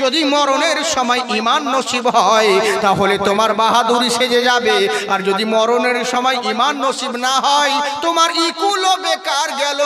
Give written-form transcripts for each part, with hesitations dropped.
যদি মরণের সময় ঈমান নসিব হয় তাহলে তোমার বাহাদুরি সেজে যাবে, আর যদি মরণের সময় ঈমান নসিব না হয় তোমার ইকুলও বেকার গেল,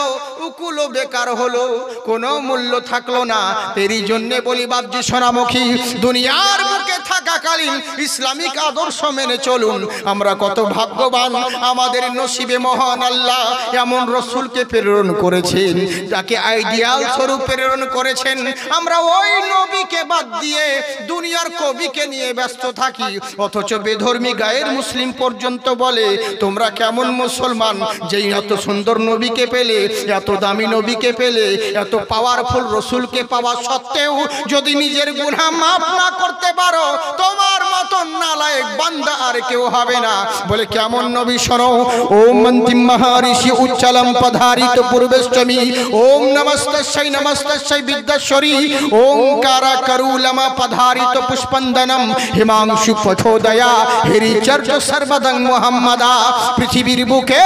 উকুলও বেকার হলো, কোনো মূল্য থাকলো না। এরই জন্যে বলি বাপজি সোনামুখী, দুনিয়ার বুকে থাকাকালীন ইসলামিক আদর্শ মেনে চলুন। আমরা কত ভাগ্যবান, আমাদের নসিবে মহান আল্লাহ এমন রসুলকে প্রেরণ করেছেন, যাকে আইডিয়াল স্বরূপ প্রেরণ করেছেন। আমরা ওই নবীকে বাদ দিয়ে দুনিয়ার কবিকে নিয়ে ব্যস্ত থাকি, অথচ বেধর্মী গায়ের মুসলিম পর্যন্ত বলে তোমরা কেমন মুসলমান, যেই এত সুন্দর নবীকে পেলে, এত দামি নবীকে পেলে, এত পাওয়ারফুল রসুলকে পাওয়া সত্ত্বেও যদি নিজের গুনাহ মাফ না করতে পারো, তোমার মতন নালায়েক বান্দা আর কেউ হবে না। বলে কেমন নবী শোনো, ওম মন্তিম মহারিষি উচ্চালম পধারিত পূর্বেষ্টমী, ওম নমস্তস্যৈ নমস্তস্যৈ বিদ্যাশ্বরী, ওঙ্কারা করুলমা পধারিত পুষ্পন্দনম, হিমাংশু পথোদয়া হেরিচর্য সর্বদং মুহাম্মাদা। পৃথিবীর বুকে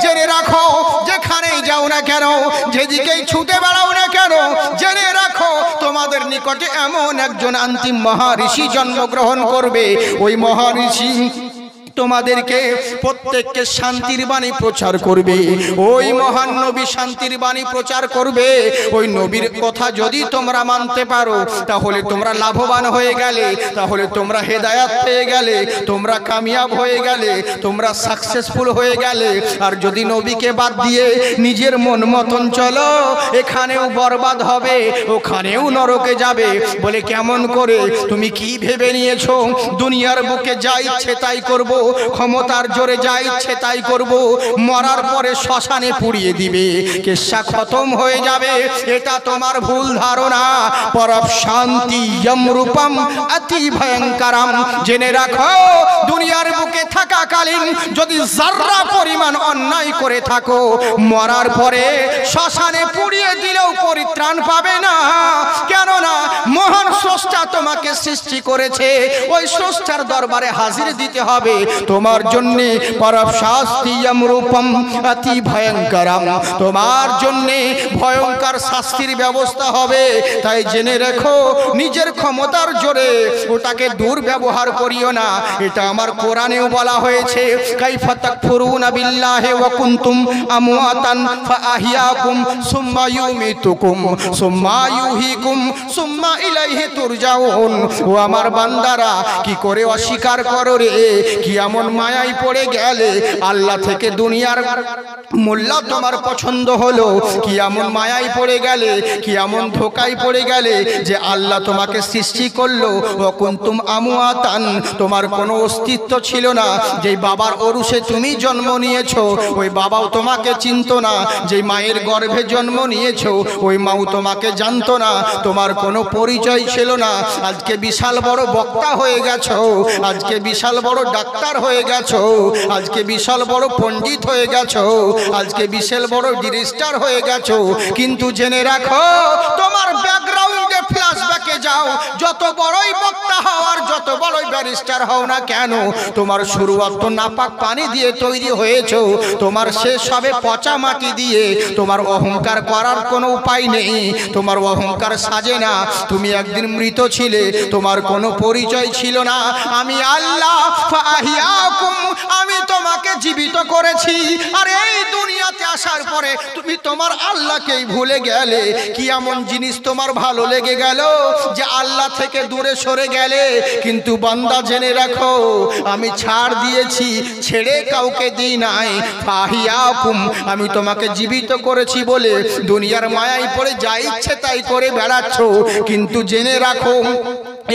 জেনে রাখো, যেখানেই যাও না কেন, যেদিকেই ছুটে বেড়াও না কেন, জেনে রাখো তোমাদের নিকটে এমন একজন অন্তিম মহারিষি জন্মগ্রহণ করবে। ওই মহারিষি তোমাদেরকে প্রত্যেককে শান্তির বাণী প্রচার করবে। ওই মহান নবী শান্তির বাণী প্রচার করবে। ওই নবীর কথা যদি তোমরা মানতে পারো তাহলে তোমরা লাভবান হয়ে গেলে, তাহলে তোমরা হেদায়াত পেয়ে গেলে, তোমরা কামিয়াব হয়ে গেলে, তোমরা সাকসেসফুল হয়ে গেলে। আর যদি নবীকে বাদ দিয়ে নিজের মন মতন চলো, এখানেও বরবাদ হবে, ওখানেও নরকে যাবে। বলে কেমন করে? তুমি কি ভেবে নিয়েছো দুনিয়ার বুকে যা ইচ্ছে তাই করব, ক্ষমতার জোরে যা ইচ্ছে তাই করব, মরার পরে শ্মশানে পুড়িয়ে দিবে, কেশা খতম হয়ে যাবে? এটা তোমার ভুল ধারণা। পরব শান্তি রূপম অতি ভয়ঙ্করম। জেনে রাখো দুনিয়ার বুকে থাকাকালীন যদি যারা পরিমাণ অন্যায় করে থাকো, মরার পরে শ্মশানে পুড়িয়ে দিলেও পরিত্রাণ পাবে না। কেননা মহান স্রষ্টা তোমাকে সৃষ্টি করেছে, ওই স্রষ্টার দরবারে হাজির দিতে হবে। তোমার জন্য পরব শাস্তি রূপম অতি ভয়ঙ্করম, তোমার জন্য ভয়ঙ্কর শাস্তির ব্যবস্থা হবে। তাই জেনে রেখো নিজের ক্ষমতার জোরে ওটাকে দুর্ব্যবহার করিও না। এটা আমার কোরআনেও বলা হয়েছে, কাইফা তাকফুরুনা বিল্লাহি ওয়া কুনতুম আমওয়াতান ফাআহইয়াকুম সুম্মা ইউমিতুকুম সুম্মা ইউহীকুম সুম্মা ইলাইহি তুরজাউন। ও আমার বান্দারা, কি করে অস্বীকার করো রে? কি এমন মায়ায় পড়ে গেলে আল্লাহ থেকে দুনিয়ার মোল্লা তোমার পছন্দ হলো? কি এমন মায়ায় পড়ে গেলে, কি এমন ধোকায় পড়ে গেলে যে আল্লাহ তোমাকে সৃষ্টি করলো ও কুনতুম আমওয়াতান, তোমার কোনো অস্তিত্ব ছিল না। যেই বাবার অরুষে তুমি জন্ম নিয়েছো ওই বাবাও তোমাকে চিনতো না, যেই মায়ের গর্ভে জন্ম নিয়েছো ওই মাও তোমাকে জানতো না, তোমার কোনো পরিচয় ছিল না। আজকে বিশাল বড় বক্তা হয়ে গেছো, আজকে বিশাল বড় ডাক্তার হয়ে গেছো, আজকে বিশাল বড় পণ্ডিত হয়ে গেছো, আজকে বিশাল বড় ডিরেক্টর হয়ে গেছো। কিন্তু জেনে রাখো তোমার ব্যাকগ্রাউন্ডে ফ্ল্যাশব্যাকে যাও, যত বড়ই বক্তা হও আর যত বড়ই ব্যারিস্টার হও না কেন, তোমার শুরুয়াত তো নাপাক পানি দিয়ে তৈরি হয়েছো, তোমার শেষ হবে পচা মাটি দিয়ে। তোমার অহংকার করার কোনো উপায় নেই, তোমার অহংকার সাজে না। তুমি একদিন মৃত ছিলে, তোমার কোনো পরিচয় ছিল না। আমি আল্লাহ ফাহিয়াকুম, আমি তোমাকে জীবিত করেছি। আর এই দুনিয়াতে আসার পরে তুমি তোমার আল্লাহকেই ভুলে গেলে। কি এমন জিনিস তোমার ভালো লেগে গেল যে আল্লাহ থেকে দূরে সরে গেলে? কিন্তু বান্দা জেনে রাখো আমি ছাড় দিয়েছি, ছেড়ে কাউকে দিই নাই। ফাহিয়াকুম, আমি তোমাকে জীবিত করেছি বলে দুনিয়ার মায়ায় পড়ে যা ইচ্ছে তাই করে বেড়াচ্ছ। কিন্তু জেনে রাখো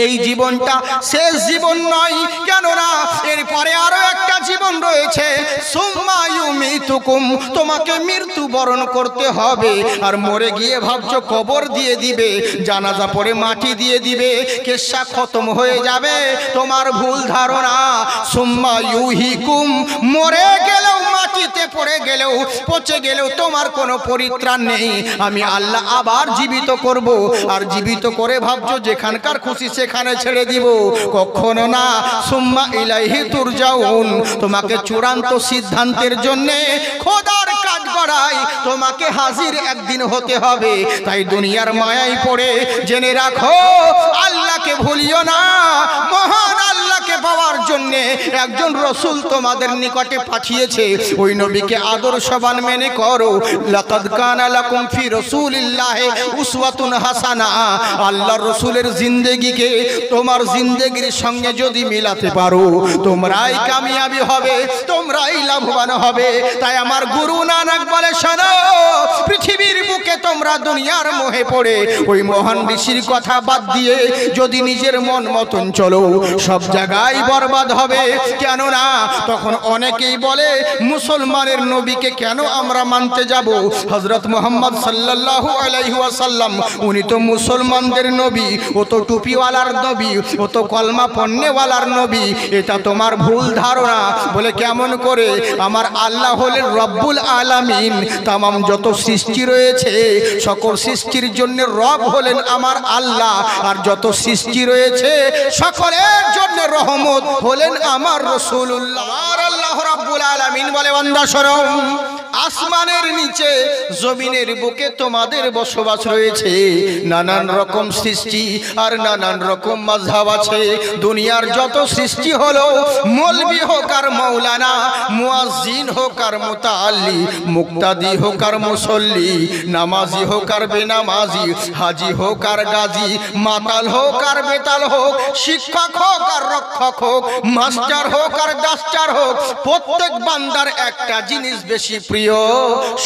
এই জীবনটা শেষ জীবন নয়, কেননা এরপরে আরো একটা জীবন রয়েছে। সুম্মা ইউমিতুকুম, তোমাকে মৃত্যুবরণ করতে হবে। আর মরে গিয়ে ভাবছো কবর দিয়ে দিবে, জানাজা পরে মাটি দিয়ে দিবে, কেশা খতম হয়ে যাবে। তোমার ভুল ধারণা। সুম্মা ইউহীকুম, মরে গেলেও মাটিতে পড়ে গেলেও পচে গেলেও তোমার কোনো পরিত্রাণ নেই। আমি আল্লাহ আবার জীবিত করব। আর জীবিত করে ভাবছো যেখানকার খুশি সেখানে ছেড়ে দিব, কখনো না। সুম্মা ইলাইহি তুরজাউন, তোমাকে চূড়ান্ত সিদ্ধান্তের জন্যে খোদার কাজ করাই তোমাকে হাজির একদিন হতে হবে। তাই দুনিয়ার মায়ায় পড়ে জেনে রাখো আল্লাহ আল্লাহকে ভুলিও না। মহান আল্লাহকে পাওয়ার জন্য একজন রাসূল তোমাদের নিকটে পাঠিয়েছে, ওই নবীকে আদর্শবান মেনে করো। লাকাদ কানা লাকুম ফি রাসূলিল্লাহি উসওয়াতুন হাসানা। আল্লাহর রাসূলের জিন্দেগিকে তোমার জিন্দেগির সঙ্গে যদি মিলাতে পারো, তোমরাই কামিয়াবি হবে, তোমরাই লাভবান হবে। তাই আমার গুরু নানক বলে, শোনো, পৃথিবীর বুকে তোমরা দুনিয়ার মোহে পড়ে ওই মহান ঋষির কথা বাদ দিয়ে যদি নিজের মন মতন চলো, সব জায়গায় বরবাদ হবে। কেননা তখন অনেকেই বলে, মুসলমানের নবীকে কেন আমরা মানতে যাব? হযরত মুহাম্মদ সাল্লাল্লাহু আলাইহি ওয়াসাল্লাম উনি তো মুসলমানদের নবী, ও তো টুপিওয়ালার নবী, ও তো কলমা পড়নেওয়ালার নবী। এটা তোমার ভুল ধারণা। বলে কেমন করে? আমার আল্লাহ হলেন রব্বুল আলামিন। তামাম যত সৃষ্টি রয়েছে সকল সৃষ্টির জন্য রব হলেন আমার আল্লাহ, আর যত সৃষ্টি রয়েছে সকলের জন্য রহমত হলেন আমার রাসূলুল্লাহ। আর আল্লাহ রব্বুল আলামিন বলে, বান্দা শোনো, আসমানের নিচে জমিনের বুকে তোমাদের বসবাস রয়েছে। নানান রকম সৃষ্টি আর নানান রকম মাযহাব আছে। দুনিয়ার যত সৃষ্টি হলো, মৌলবি হোক আর মৌলানা, মুয়াজ্জিন হোক আর মুতাআল্লি, মুক্তাদি হোক আর মুসল্লি, নামাজি হোক আর বেনামাজি, হাজি হোক আর গাজী, মাতাল হোক আর বেতাল হোক, শিক্ষক হোক আর রক্ষক হোক, মাস্টার হোক আর ডাস্টার হোক, প্রত্যেক বান্দার একটা জিনিস বেশি প্রিয়।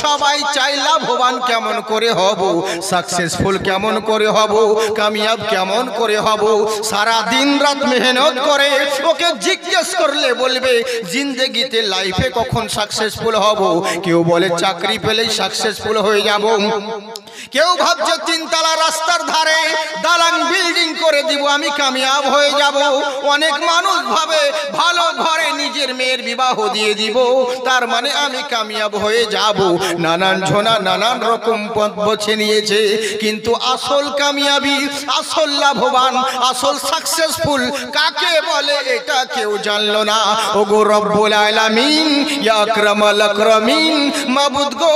সবাই চাই লাভবান কেমন করে হব, সাকসেসফুল কেমন করে হব, কামিয়াব কেমন করে হব। সারা দিন রাত মেহনত করে ওকে জিজ্ঞেস করলে বলবে জিন্দেগিতে লাইফে কখন সাকসেসফুল হব। কেউ বলে চাকরি পেলেই সাকসেসফুল হয়ে যাব, কেউ ভাবছে তিনতলা রাস্তার ধারে দালান বিল্ডিং করে দিব আমি কামিয়াব হয়ে যাব। অনেক মানুষ ভাবে ভালো ঘরে নিজের মেয়ের বিবাহ দিয়ে দিব, তার মানে আমি কামিয়াব হয়ে যাব। নানান ঝোনা নানান রকম পথ বেছে নিয়েছে, কিন্তু আসল কামিয়াবি, আসল লাভবান, আসল সাকসেসফুল কাকে বলে এটা কেউ জানলো না। ওগো রব্বুল আলামিন, ইয়া আকরামাল আকরামিন, মাবুদ গো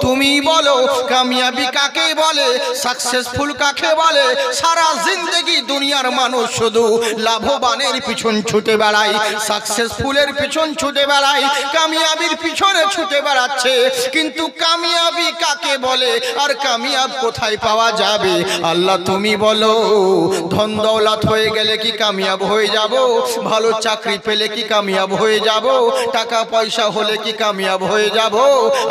তুমি বলো কামিয়াবি কাকে বলে, সাকসেসফুল কাকে বলে। সারা জিন্দেগি দুনিয়ার মানুষ শুধু লাভবানের পিছন ছুটে বেড়ায়, সাকসেসফুলের পিছন ছুটে বেড়ায়, কামিয়াবির পিছনে ছুটে বেড়াচ্ছে, কিন্তু কামিয়াবি কাকে বলে আর কামিয়াব কোথায় পাওয়া যাবে? আল্লাহ তুমি বলো। ধন দৌলত হয়ে গেলে কি কামিয়াব হয়ে যাব? ভালো চাকরি পেলে কি কামিয়াব হয়ে যাব? টাকা পয়সা হলে কি কামিয়াব হয়ে যাব?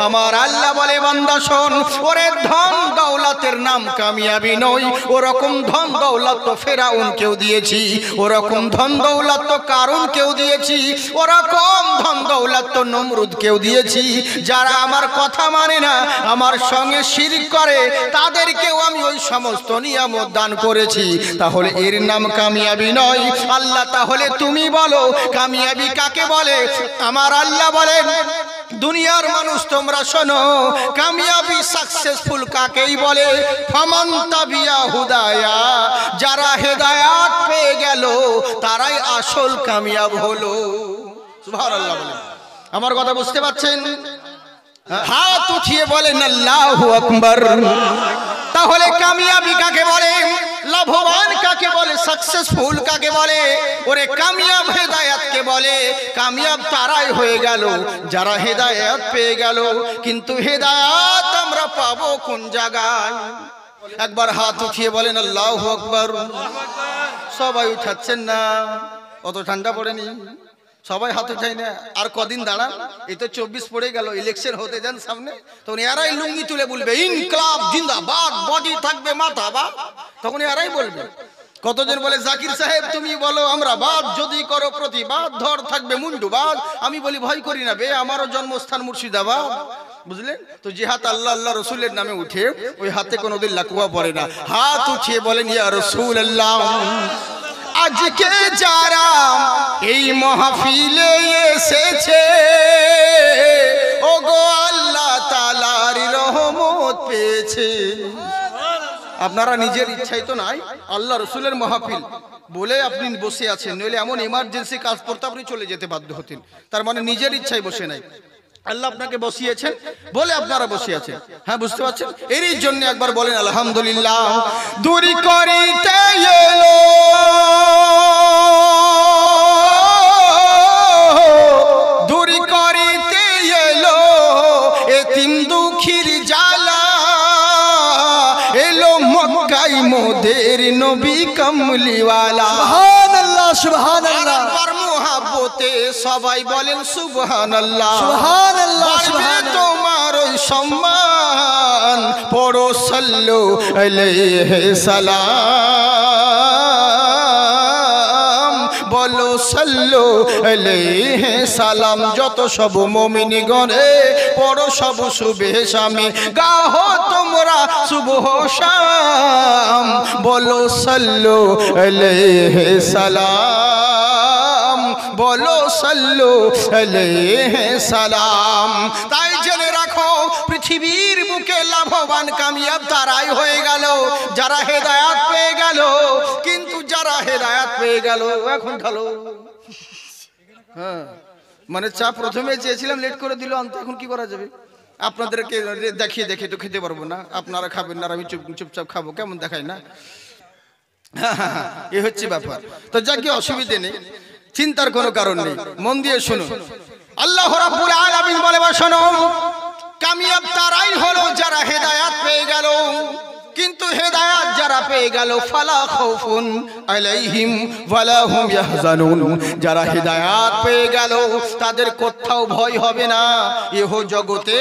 আমার আল্লাহ বলে, বান্দা শোন, ওরে ধন দৌলতের নাম কামিয়াবি নয়। ওরকম ধন দৌলত তো ফেরাউনকেও দিয়েছি, ওরকম ধন দৌলত তো কারুনকেও দিয়েছি, ওরকম ধন দৌলত তো নমরুদকেও দিয়েছি। যারা আমার কথা মানে না, আমার সঙ্গে শিরক করে, তাদেরকেও আমি ওই সমস্ত নিয়ামত দান করেছি। তাহলে এর নাম কামিয়াবি নয়। আল্লাহ তাহলে তুমি বলো কামিয়াবি কাকে বলে? আমার আল্লাহ বলেন, দুনিয়ার মানুষ তোমরা শোনো, কামিয়াবি সাকসেসফুল কাকেই বলে? ফামান তাবিয়া হুদায়া, যারা হেদায়াত পেয়ে গেল তারাই আসল কামিয়াব হলো। সুবহানাল্লাহ বলেন। আমার কথা বুঝতে পারছেন? হাত উঠিয়ে বলেন আল্লাহু আকবার। তাহলে কামিয়াবি কাকে বলে, লাভবান কাকে বলে, সাকসেসফুল কাকে বলে? ওরে কামিয়াব হেদায়েতকে বলে। কামিয়াব তারাই হয়ে গেল যারা হেদায়েত পেয়ে গেল। কিন্তু হেদায়েত আমরা পাবো কোন জায়গায়? একবার হাত উঠিয়ে বলেন আল্লাহু আকবার। সবাই উঠাচ্ছেন না, অত ঠান্ডা পড়েনি, সবাই হাত উঠাই না। আর কদিন দাঁড়ান, এই তো 24 পড়ে গেল, ইলেকশন হতে যান সামনে, তখন এরাই লুঙ্গি তুলে বলবে ইনকলাব জিন্দাবাদ, বডি থাকবে মাথা বা, তখন এরাই বলবে। কতজন বলে জাকির সাহেব তুমি বলো আমরা বাদ, যদি করো প্রতিবাদ, ধর থাকবে মুন্ডুবাদ। আমি বলি ভয় করি না বে, আমারও জন্মস্থান মুর্শিদাবাদ, বুঝলেন তো। যে হাত আল্লাহ আল্লাহ রসুলের নামে উঠে, ওই হাতে কোনোদিন লাকুয়া পড়ে না। হাত উঠিয়ে বলেন ইয়া রাসূলুল্লাহ। আজকে যারা এই মাহফিলে এসেছে, ওগো আল্লাহ তাআলার রহমত পেয়েছে। আপনারা নিজের ইচ্ছাই তো নাই, আল্লাহ রসুলের মাহফিল বলে আপনি বসে আছেন, নইলে এমন ইমার্জেন্সি কাজ করতে আপনি চলে যেতে বাধ্য হতেন। তার মানে নিজের ইচ্ছায় বসে নাই, আল্লাহ আপনাকে বসিয়েছেন বলে আপনারা বসে আছেন। হ্যাঁ, বুঝতে পারছেন? এরই জন্য একবার বলেন আলহামদুলিল্লাহ। দূরি করিতে এলো নবী কামলিওয়ালা। সুবহানাল্লাহ সুবহানাল্লাহ। আর মুহাব্বতে সবাই বলেন সুবহানাল্লাহ সুবহানাল্লাহ সুবহানাল্লাহ। তোমার ওই সম্মান পড়ো সাল্লু আলাইহি সালাম, বলো সাল্লু আলাইহি সালাম। যত সব মুমিনি গণে পড়ো সব শুভে শামে, গাহো তোমরা শুভ শাম, বলো সাল্লু আলাইহি সালাম, বলো সাল্লু আলাইহি সালাম। তাই জেনে রাখো পৃথিবীর বুকে লাভবান কামিয়াব তারাই হয়ে গেল যারা হেদায়েত পেয়ে গেল। কিন্তু যারা হেদায়েত পেয়ে গেল এখন খালো। হ্যাঁ, মানে চা প্রথমে চেয়েছিলাম, লেট করে দিল আনতে, এখন কি করা যাবে? আপনাদেরকে দেখিয়ে দেখে তো খেতে পারবো না, আপনারা খাবেন না, আমি চুপচাপ খাবো, কেমন দেখায় না? এ হচ্ছে ব্যাপার। তো যাকে অসুবিধে নেই, চিন্তার কোনো কারণ নেই, মন দিয়ে শুনুন। আল্লাহ রাব্বুল আলামিন বলে, শোনো, কামিয়াব তারাই হলো যারা হেদায়েত পেয়ে গেল। কিন্তু হেদায়েত যারা পেয়ে গেল, ফালা খাউফুন আলাইহিম ওয়ালা হুম ইয়াহজানুন, যারা হেদায়েত পেয়ে গেল তাদের কোথাও ভয় হবে না, এহ জগতে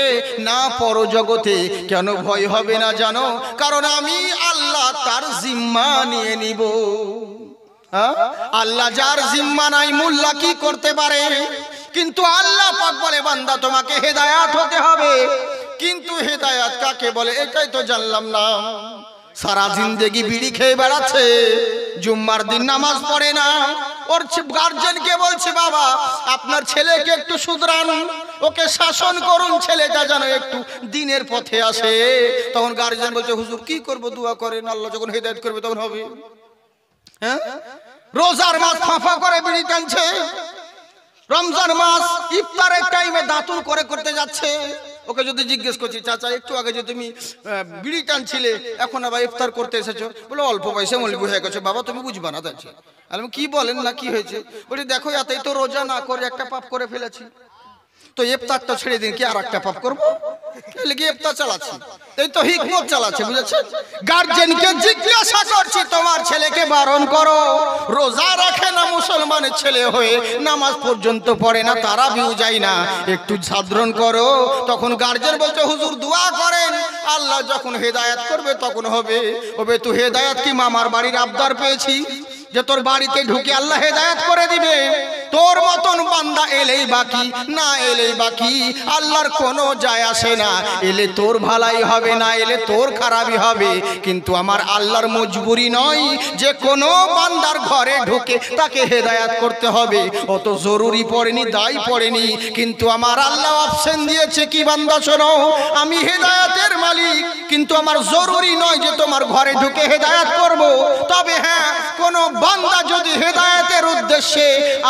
না পর জগতে। কেন ভয় হবে না জানো? কারণ আমি আল্লাহ তার জিম্মা নিয়ে নিব। আল্লাহ যার জিম্মা নাই, মোল্লা কি করতে পারে? কিন্তু আল্লাহ পাক বলে, বান্দা তোমাকে হেদায়েত হতে হবে। কিন্তু হেদায়েত কাকে বলে এটাই তো জানলাম না। সারা জিন্দেগি বিড়ি খেয়ে বেড়াচ্ছে, জুম্মার দিন নামাজ পড়ে না। ওর গার্জেনকে বলছে, বাবা আপনার ছেলেকে একটু শুধরান, ওকে শাসন করুন, ছেলেটা যেন একটু দিনের পথে আসে। তখন গার্জেন বলছে, হুজুর কি করব, দোয়া করেন, আল্লাহ যখন হেদায়েত করবে তখন হবে। হ্যাঁ, রোজার মাস ফাঁফা করে বিড়ি টানছে, রমজান মাস ইফতারের টাইমে দাঁতুন করে করতে যাচ্ছে। ওকে যদি জিজ্ঞেস করছি, চাচা একটু আগে যে তুমি বিড়ি টানছিলে, এখন আবার ইফতার করতে এসেছো, বলে অল্প পয়সা মৌলবি হয়ে গেছে। বাবা তুমি বুঝবা না, যাচ্ছে আমি কি বলেন না, কি হয়েছে? বলি দেখো এতই তো রোজা না করে একটা পাপ করে ফেলেছি, তো ইফতারটা ছেড়ে দিন, কি আর একটা পাপ করবো? ইফতার চালাচ্ছি, এই তো হিকমত চালাচ্ছে, বুঝেছেন? গার্জেনকে জিজ্ঞাসা করছি, তোমার ছেলেকে বারণ করো, রোজা রাখে না, মুসলমানের ছেলে হয়ে নামাজ পর্যন্ত পড়ে না, তারাবিও যায় না, একটু সাধারণ করো। তখন গার্জেন বলছে, হুজুর দোয়া করেন, আল্লাহ যখন হেদায়েত করবে তখন হবে। ওবে তুই হেদায়েত কি মামার বাড়ির আবদার পেয়েছি যে তোর বাড়িতে ঢুকে আল্লাহ হেদায়েত করে দিবে? তোর মতন বান্দা এলেই বাকি, না এলেই বাকি, আল্লাহর কোনো যায় আসে না। এলে তোর ভালাই হবে, না এলে তোর খারাপই হবে। কিন্তু আমার আল্লাহর মজবুরি নয় যে কোনো বান্দার ঘরে ঢুকে তাকে হেদায়েত করতে হবে, অত জরুরি পড়েনি, দায় পড়েনি। কিন্তু আমার আল্লাহ অপশন দিয়েছে কি, বান্দা শোনো, আমি হেদায়েতের মালিক, কিন্তু আমার জরুরি নয় যে তোমার ঘরে ঢুকে হেদায়েত করব। তবে হ্যাঁ, কোন বান্দা যদি হেদায়েতের উদ্দেশ্যে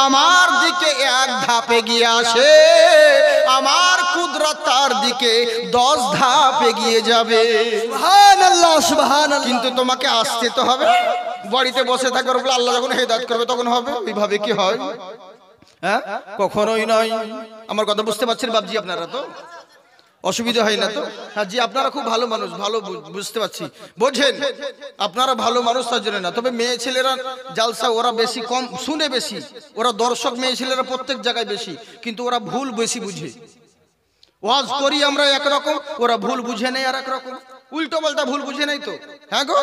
আমার দিকে এক ধাপে গিয়ে আসে, আমার কুদরত তার দিকে 10 ধাপ এগিয়ে যাবে। সুবহানাল্লাহ সুবহানাল্লাহ। কিন্তু তোমাকে আসতে তো হবে, বাড়িতে বসে থাকার বলে আল্লাহ যখন হেদায়েত করবে তখন হবে, ওইভাবে কি হয়? হ্যাঁ, কখনোই নয়। আমার কথা বুঝতে পারছেন বাবজি? আপনারা তো অসুবিধা হয় না তো? হ্যাঁ জি, আপনারা খুব ভালো মানুষ, ভালো বুঝতে পারছি, বোঝেন, আপনারা ভালো মানুষ তার জন্য না। তবে মেয়ে ছেলেরা জালসা ওরা বেশি কম শুনে, বেশি ওরা দর্শক, মেয়ে ছেলেরা প্রত্যেক জায়গায় বেশি, কিন্তু ওরা ভুল বেশি বুঝে। ওয়াজ করি আমরা একরকম, ওরা ভুল বুঝে নেই আর একরকম, উল্টো পাল্টা ভুল বুঝে নেই তো। হ্যাঁ গো,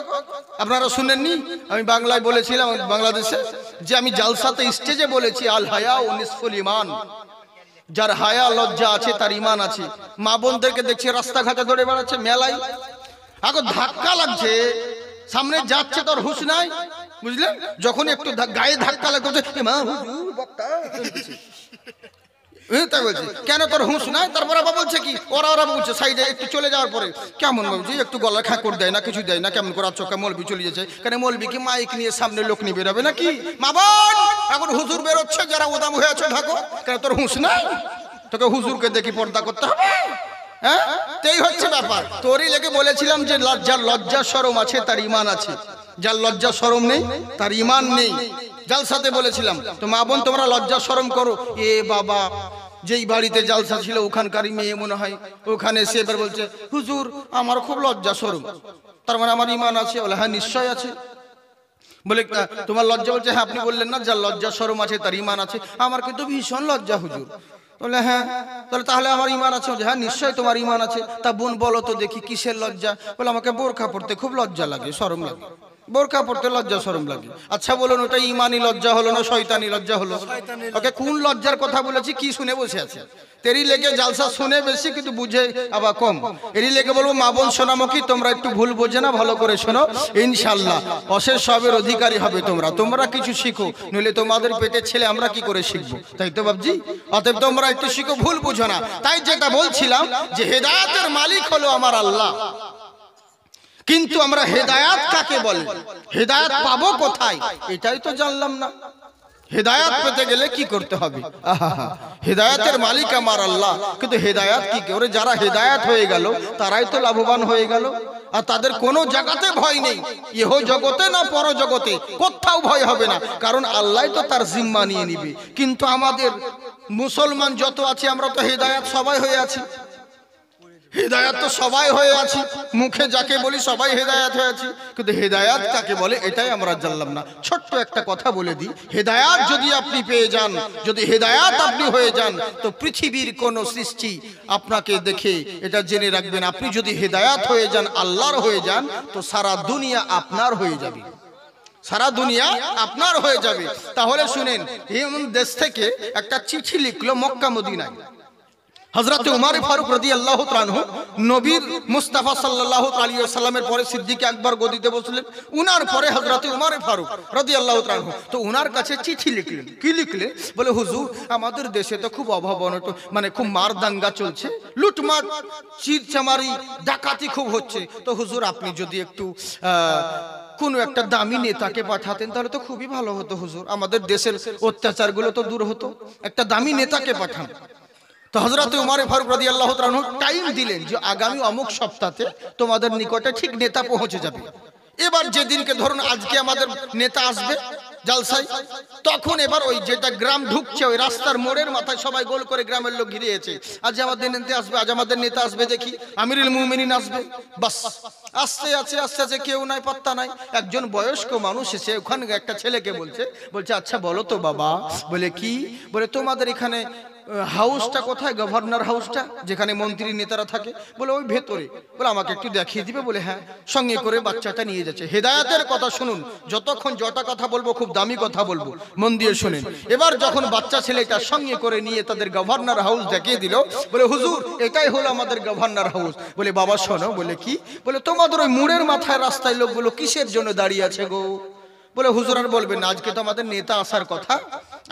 আপনারা শুনেননি? আমি বাংলায় বলেছিলাম, বাংলাদেশে, যে আমি জালসাতে স্টেজে বলেছি, আল হায়া ও নিসফুল ঈমান, যার হায়া লজ্জা আছে তার ঈমান আছে। মা বোনদেরকে দেখছি রাস্তাঘাটে দৌড়ে বেড়াচ্ছে, মেলায়, এখন ধাক্কা লাগছে, সামনে যাচ্ছে, তোর হুঁশ নাই, বুঝলেন? যখন একটু গায়ে ধাক্কা লাগছে, মা হুজুর বক্তা তাই বলছে, কেন তোর হুঁশ নাই? তারপর আবার বলছে কি, ওরা বলছে সাইডে একটু চলে যাওয়ার পরে, কেমন বলছি, একটু গলা খাঁকড় দেয় না, কিছু দেয় না, কেমন করে চোখে মলবি চলে যাচ্ছে, কেন মলবি কি মাইক নিয়ে সামনে লোক নিয়ে বেরোবে নাকি? মা বোন, এখন হুজুর বেরোচ্ছে, যারা ওদাম হয়ে আছে ঢাকো, কেন তোর হুঁশ নাই? তোকে হুজুরকে দেখি পর্দা করতে হবে। হ্যাঁ, এই হচ্ছে ব্যাপার। তোরই লেগে বলেছিলাম যে যার লজ্জা শরম আছে তার ঈমান আছে, যার লজ্জা শরম নেই তার ঈমান নেই। জালসাতে বলেছিলাম, তো মা বোন তোমরা লজ্জা শরম করো। এ বাবা, যেই বাড়িতে জালসা ছিল ওখানকারই মেয়ে মনে হয়, ওখানে এসে এবার বলছে, হুজুর আমার খুব লজ্জা শরম, তার মানে আমার ঈমান আছে? বলে হ্যাঁ নিশ্চয় আছে। বলে তোমার লজ্জা? বলছে হ্যাঁ। আপনি বললেন না যার লজ্জা শরম আছে তার ঈমান আছে। আমার কিন্তু ভীষণ লজ্জা হুজুর। বলে হ্যাঁ। তাহলে আমার ঈমান আছে? হ্যাঁ নিশ্চয়ই তোমার ঈমান আছে। তা বোন বলো তো দেখি কিসের লজ্জা? বলে আমাকে বোরকা পড়তে খুব লজ্জা লাগে, শরম লাগে। বোরকা পড়তে লজ্জা শরম লাগে। আচ্ছা বলুন ওটা ঈমানি লজ্জা হলো না শয়তানি লজ্জা হলো? ওকে কোন লজ্জার কথা বলেছি কি শুনে বসে আছে? তেরি লেগে জালসা শুনে বেশি কিন্তু বুঝে আবার কম। এরই লেগে বলবো মা বোন সোনামুখী তোমরা একটু ভুল বোঝে না, ভালো করে শোনো। ইনশাআল্লাহ অশেষ সবের অধিকারী হবে তোমরা কিছু শিখো, নইলে তোমাদের পেটের ছেলে আমরা কি করে শিখবো? তাই তো বাবজি, অতএব তোমরা একটু শিখো, ভুল বুঝো না। তাই যেটা বলছিলাম যে হেদায়েতের মালিক হলো আমার আল্লাহ, কিন্তু আমরা হেদায়েত কাকে বলে, হেদায়েত পাবো কোথায় এটাই তো জানলাম না। হেদায়েত পেতে গেলে কি করতে হবে? হেদায়েতের মালিক আমার আল্লাহ, কিন্তু হেদায়েত কি করে? যারা হেদায়েত হয়ে গেল তারাই তো লাভবান হয়ে গেল, আর তাদের কোনো জায়গাতে ভয় নেই, ইহ জগতে না পর জগতে, কোথাও ভয় হবে না, কারণ আল্লাহ তো তার জিম্মা নিয়ে নিবে। কিন্তু আমাদের মুসলমান যত আছে আমরা তো হেদায়েত সবাই হয়ে আছি, হেদায়েত তো সবাই হয়ে আছি, মুখে যাকে বলি সবাই হেদায়েত হয়ে আছি, কিন্তু হেদায়েত কাকে বলে এটাই আমরা জানলাম না। ছোট্ট একটা কথা বলে দিই, হেদায়েত যদি আপনি পেয়ে যান, যদি হেদায়েত আপনি হয়ে যান, তো পৃথিবীর কোন সৃষ্টি আপনাকে দেখে এটা জেনে রাখবেন, আপনি যদি হেদায়েত হয়ে যান, আল্লাহর হয়ে যান, তো সারা দুনিয়া আপনার হয়ে যাবে, সারা দুনিয়া আপনার হয়ে যাবে। তাহলে শুনেন, এমন দেশ থেকে একটা চিঠি লিখলো মক্কা মদিনায়। হযরত উমর ফারুক রাদিয়াল্লাহু তাআলা আনহু নবীর মুস্তাফা সাল্লাল্লাহু আলাইহি ওয়াসাল্লামের পরে সিদ্দিক আকবর গদিতে বসলেন, উনার পরে হযরত উমর ফারুক রাদিয়াল্লাহু তাআলা আনহু তো উনার কাছে চিঠি লিখলেন। কি লিখলেন? বলে হুজুর আমাদের দেশে তো খুব অভাব অনটন, মানে খুব মার দাঙ্গা চলছে, লুটমার চিরচামারি ডাকাতি খুব হচ্ছে, তো হুজুর আপনি যদি একটু কোন একটা দামি নেতাকে পাঠাতেন তাহলে তো খুবই ভালো হতো হুজুর, আমাদের দেশের অত্যাচারগুলো তো দূর হতো, একটা দামি নেতাকে পাঠান। তো হযরত উমর ফারুক রাদিয়াল্লাহু তাআলা আনহু টাইম দিলেন যে আগামী অমুক সপ্তাহে তোমাদের নিকটে ঠিক নেতা পৌঁছে যাবে। এবার যেদিনকে ধরুন আজকে আমাদের নেতা আসবে জালসায়, তখন এবার ওই যেটা গ্রাম ঢুকছে ওই রাস্তার মোড়ের মাথায় সবাই গোল করে গ্রামের লোক ঘিরেছে, আজ আমাদের নেতা আসবে, আজ আমাদের নেতা আসবে, দেখি আমিরুল মুমিনিন আসবে। বাস আসতে আছে কেউ নাই, পাত্তা নাই। একজন বয়স্ক মানুষ এসে ওখানে একটা ছেলেকে বলছে আচ্ছা বলো তো বাবা, বলে কি? বলে তোমাদের এখানে হাউসটা কোথায়, গভর্নর হাউসটা যেখানে মন্ত্রী নেতারা থাকে? বলে ওই ভেতরে। বলে আমাকে একটু দেখিয়ে দিবে? বলে হ্যাঁ। সঙ্গে করে বাচ্চাটা নিয়ে যাচ্ছে। হেদায়েতের কথা শুনুন, যতক্ষণ যটা কথা বলবো খুব দামি কথা বলবো, মন দিয়ে শুনেন। এবার যখন বাচ্চা ছেলেটা সঙ্গে করে নিয়ে তাদের গভর্নর হাউস দেখিয়ে দিল, বলে হুজুর এটাই হলো আমাদের গভর্নর হাউস। বলে বাবা শোনো। বলে কি? বলে তোমাদের ওই মুড়ের মাথায় রাস্তায় লোকগুলো কিসের জন্য দাঁড়িয়ে আছে গো? বলে হুজুর আর বলবেন না, আজকে তো আমাদের নেতা আসার কথা,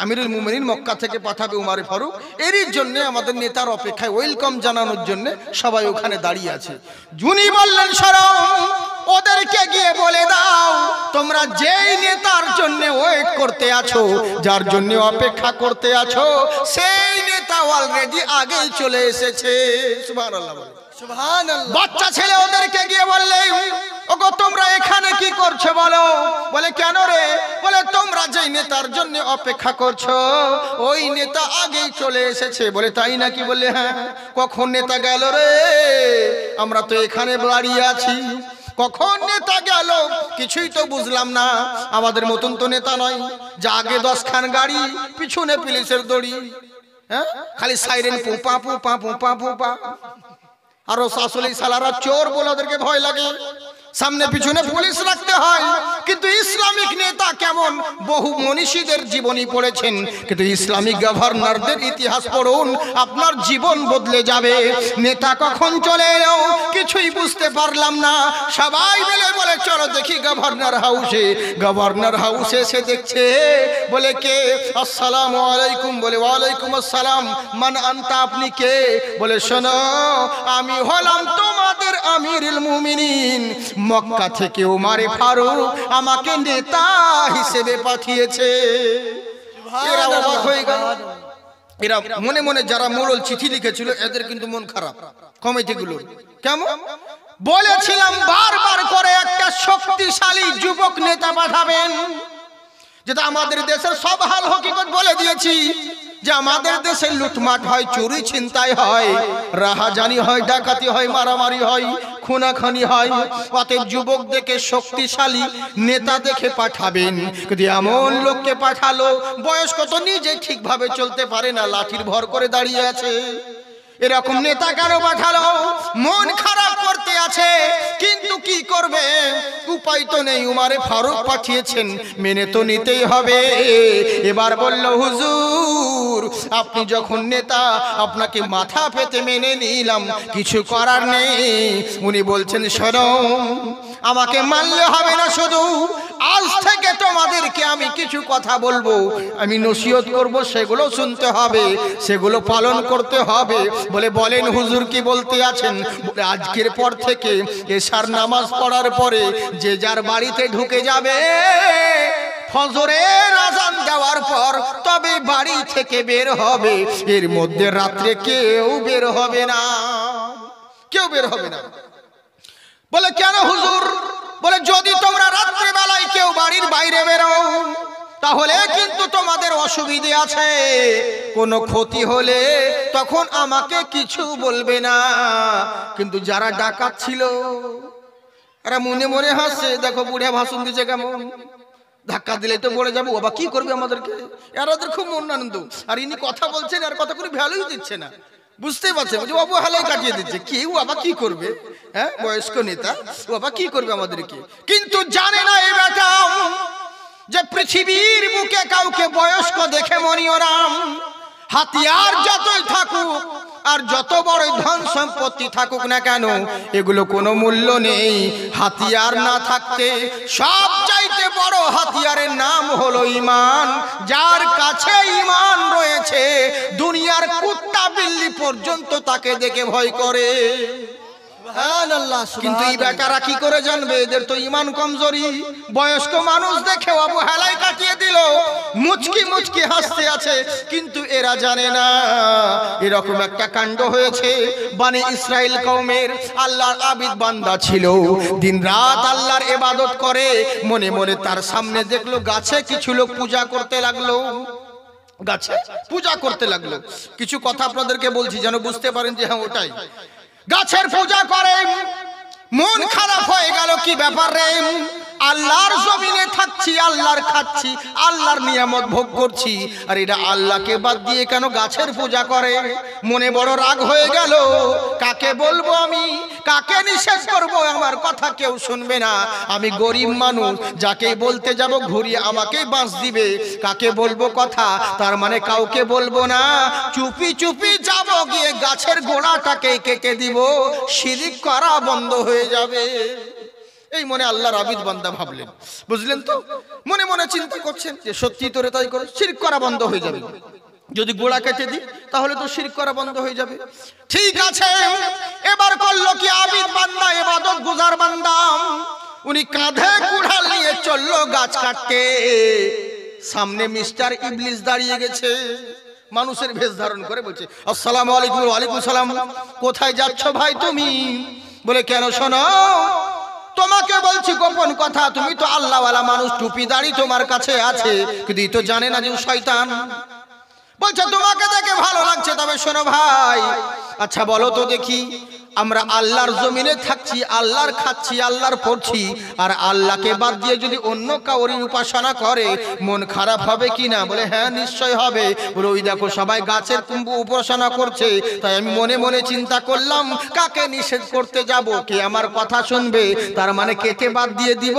আমিরুল মুমিনিন মক্কা থেকে পাঠাবে উমর ফারুক, এরই জন্য আমাদের নেতার অপেক্ষায় ওয়েলকাম জানানোর জন্য সবাই ওখানে দাঁড়িয়ে আছে। উনি বললেন সরো, ওদেরকে গিয়ে বলে দাও তোমরা যেই নেতার জন্য ওয়েট করতে আছো, যার জন্য অপেক্ষা করতে আছো, সেই নেতা অলরেডি আগেই চলে এসেছে। সুবহানাল্লাহ সুবহানাল্লাহ। বাচ্চা ছেলে ওদেরকে গিয়ে বললে ওগো তোমরা এখানে কি করছো বলো? বলে কেন রে? বলে তোমরা যেই নেতার জন্য অপেক্ষা করছো ওই নেতা আগেই চলে এসেছে। বলে তাই নাকি? বলে হ্যাঁ। কখন নেতা গেল রে? আমরা তো এখানে দাঁড়িয়ে আছি, কখন নেতা গেল কিছুই তো বুঝলাম না। আমাদের মতন তো নেতা নয় যা আগে 10 খান গাড়ি, পিছনে পুলিশের দড়ি, হ্যাঁ খালি সাইরেন পোপা পোপা পোপা পোপা। আর আসলে সালারা চোর বলে ওদেরকে ভয় লাগে, সামনে পিছনে পুলিশ রাখতে হয়। কিন্তু ইসলামিক নেতা কেমন? বহু মনীষীদের জীবনী পড়েছেন, কিন্তু ইসলামিক গভর্নরদের ইতিহাস পড়ুন, আপনার জীবন বদলে যাবে। নেতা কখন চলে এলো কিছুই বুঝতে পারলাম না। সবাই মিলে বলে চলো দেখি গভর্নর হাউসে। গভর্নর হাউসে এসে দেখছে, বলে কে? আসসালামু আলাইকুম। বলে ওয়ালাইকুম আসসালাম। মান আনতা, আপনি কে? বলে শোনো আমি হলাম তোমাদের আমিরুল মুমিনিন, মক্কা থেকে উমর ফারুক আমাকে নেতা হিসেবে পাঠিয়েছে। এরা অবাক হয়ে গেল। এরা মনে মনে যারা মোড়ল চিঠি লিখেছিল এদের কিন্তু মন খারাপ, কমিটিগুলো। কেমন? বলেছিলাম বারবার করে একটা শক্তিশালী যুবক নেতা পাঠাবেন, যেটা আমাদের দেশের সব হাল হকিকত বলে দিয়েছি। যে আমাদের দেশে লুটমাট হয়, চুরি ছিনতাই হয়, রাহাজানি হয়, ডাকাতি হয়, মারামারি হয়, খুনাখানি হয়। অতএব যুবক দেখে শক্তিশালী নেতা দেখে পাঠাবেন। কিন্তু এমন লোককে পাঠালো বয়স্ক তো নিজে ঠিকভাবে চলতে পারে না, লাঠির ভর করে দাঁড়িয়ে আছে। এরকম নেতা কেন পাঠালো? মন খারাপ করতে আছে, কিন্তু কি করবে, উপায় তো নেই। উমারে ফারুক পাঠিয়েছেন, মেনে তো নিতেই হবে। এবার বলল, হুজুর আপনি যখন নেতা, আপনাকে মাথা পেতে মেনে নিলাম, কিছু করার নেই। উনি বলছেন, শোনো, আমাকে মানলে হবে না, শুধু আজ থেকে তোমাদেরকে আমি কিছু কথা বলবো, আমি নসিহত করব, সেগুলো শুনতে হবে, সেগুলো পালন করতে হবে। বলে, বলেন হুজুর কি বলতে আছেন? বলে, আজকের পর থেকে এশার নামাজ পড়ার পরে যে যার বাড়িতে ঢুকে যাবে, ফজরের আযান দেওয়ার পর তবে বাড়ি থেকে বের হবে। এর মধ্যে রাত্রে কেউ বের হবে না, কেউ বের হবে না। বলে, কেন হুজুর? বলে, যদি তোমরা রাত্রে বেলায় কেউ বাড়ির বাইরে বেরো, তাহলে কিন্তু তোমাদের অসুবিধে আছে। কোনো ক্ষতি হলে তখন আমাকে কিছু বলবে না। কিন্তু যারা ডাকাত ছিল, এরা মনে মনে হাসছে, দেখো বুড়া ভাষণ দিচ্ছে কেমন, ধাক্কা দিলে তো পড়ে যাবো, বাবা কি করবে আমাদেরকে। এরাদের খুব মন আনন্দ, আর ইনি কথা বলছেন, আর কথা কোনো ভ্যালুই দিচ্ছে না। বুঝতে পারছেন, বাবু হালাই কাটিয়ে দিচ্ছে, কেউ আবার কি করবে? হ্যাঁ, বয়স্ক নেতা, ও আবার কি করবে আমাদেরকে? কিন্তু জানে না এই বেটা যে পৃথিবীর বুকে কাউকে বয়স্ক দেখে মনিও রাম। হাতিয়ার যতই থাকুক আর যত বড় ধন সম্পত্তি থাকুক না কেন, এগুলো কোনো মূল্য নেই হাতিয়ার না থাকতে। সব চাইতে বড় হাতিয়ারের নাম হলো ঈমান। যার কাছে ঈমান রয়েছে, দুনিয়ার কুত্তা বিল্লি পর্যন্ত তাকে দেখে ভয় করে। কিন্তু এই বেটারা কি করে জানবে? এদের তো ঈমান কমজোরি। বয়স্ক মানুষ দেখে অবহেলাই কাটিয়ে দিল, মুচকি মুচকি হাসতে আছে, কিন্তু এরা জানে না এরকম একটা কাণ্ড হয়েছে। বনি ইসরাইল কওমের আল্লাহর আবিদ বান্দা ছিল, দিন রাত আল্লাহর ইবাদত করে। মনে মনে তার সামনে দেখলো গাছে কিছু লোক পূজা করতে লাগলো, গাছে পূজা করতে লাগলো। কিছু কথা আপনাদেরকে বলছি যেন বুঝতে পারেন যে হ্যাঁ ওটাই। গাছের পূজা করে, মন খারাপ হয়ে গেল, কি ব্যাপার রে? আল্লাহর জমিনে থাকছি, আল্লাহর খাচ্ছি, আল্লাহর নিয়ামত ভোগ করছি, আর এটা আল্লাহকে বাদ দিয়ে কেন গাছের পূজা করে? মনে বড় রাগ হয়ে গেল। কাকে বলবো আমি, কাকে নিষেধ করব? আমার কথা কেউ শুনবে না, আমি গরিব মানুষ, যাকে বলতে যাব ঘুরিয়ে আমাকেই বাঁশ দিবে। কাকে বলবো কথা? তার মানে কাউকে বলবো না, চুপি চুপি যাব, গিয়ে গাছের গোড়াটাকে কেটে দিব, শিরিক করা বন্ধ হয়ে যাবে। এই মনে আল্লাহর আবিদ বান্দা ভাবলেন, বুঝলেন তো? মনে মনে চিন্তা করছেন যে সত্যি তোরে তাই করে, শিরক করা বন্ধ হয়ে যাবে। যদি গোড়া কেটে দিই তাহলে তো শিরক করা বন্ধ হয়ে যাবে। ঠিক আছে, এবার করলো কি আবিদ বান্দা, ইবাদত গুজার বান্দা, উনি কাঁধে কুড়াল নিয়ে চললো গাছ কাটতে। সামনে মিস্টার ইবলিস দাঁড়িয়ে গেছে, মানুষের বেশ ধারণ করে, বলছে, আসসালামু আলাইকুম। ওয়ালাইকুম সালাম। কোথায় যাচ্ছ ভাই তুমি? বলে, কেন? শোনো, তোমাকে বলছি গোপন কথা, তুমি তো আল্লাহওয়ালা মানুষ, টুপি দাড়ি তোমার কাছে আছে, কিন্তু এই তো জানে না যে ও শয়তান। বলছে, তোমাকে দেখে ভালো লাগছে, তবে শোনো ভাই, আচ্ছা বলো তো দেখি, আমরা আল্লাহর জমিনে থাকছি, আল্লাহর খাচ্ছি, আল্লাহর পড়ছি, আর আল্লাহকে বাদ দিয়ে যদি অন্য কাউরি উপাসনা করে মন খারাপ হবে কি না? বলে, হ্যাঁ নিশ্চয় হবে। বলে, ওই দেখো সবাই গাছের উপাসনা করছে, তাই আমি মনে মনে চিন্তা করলাম কাকে নিষেধ করতে যাব, কে আমার কথা শুনবে, তার মানে কেটে বাদ দিয়ে দিব,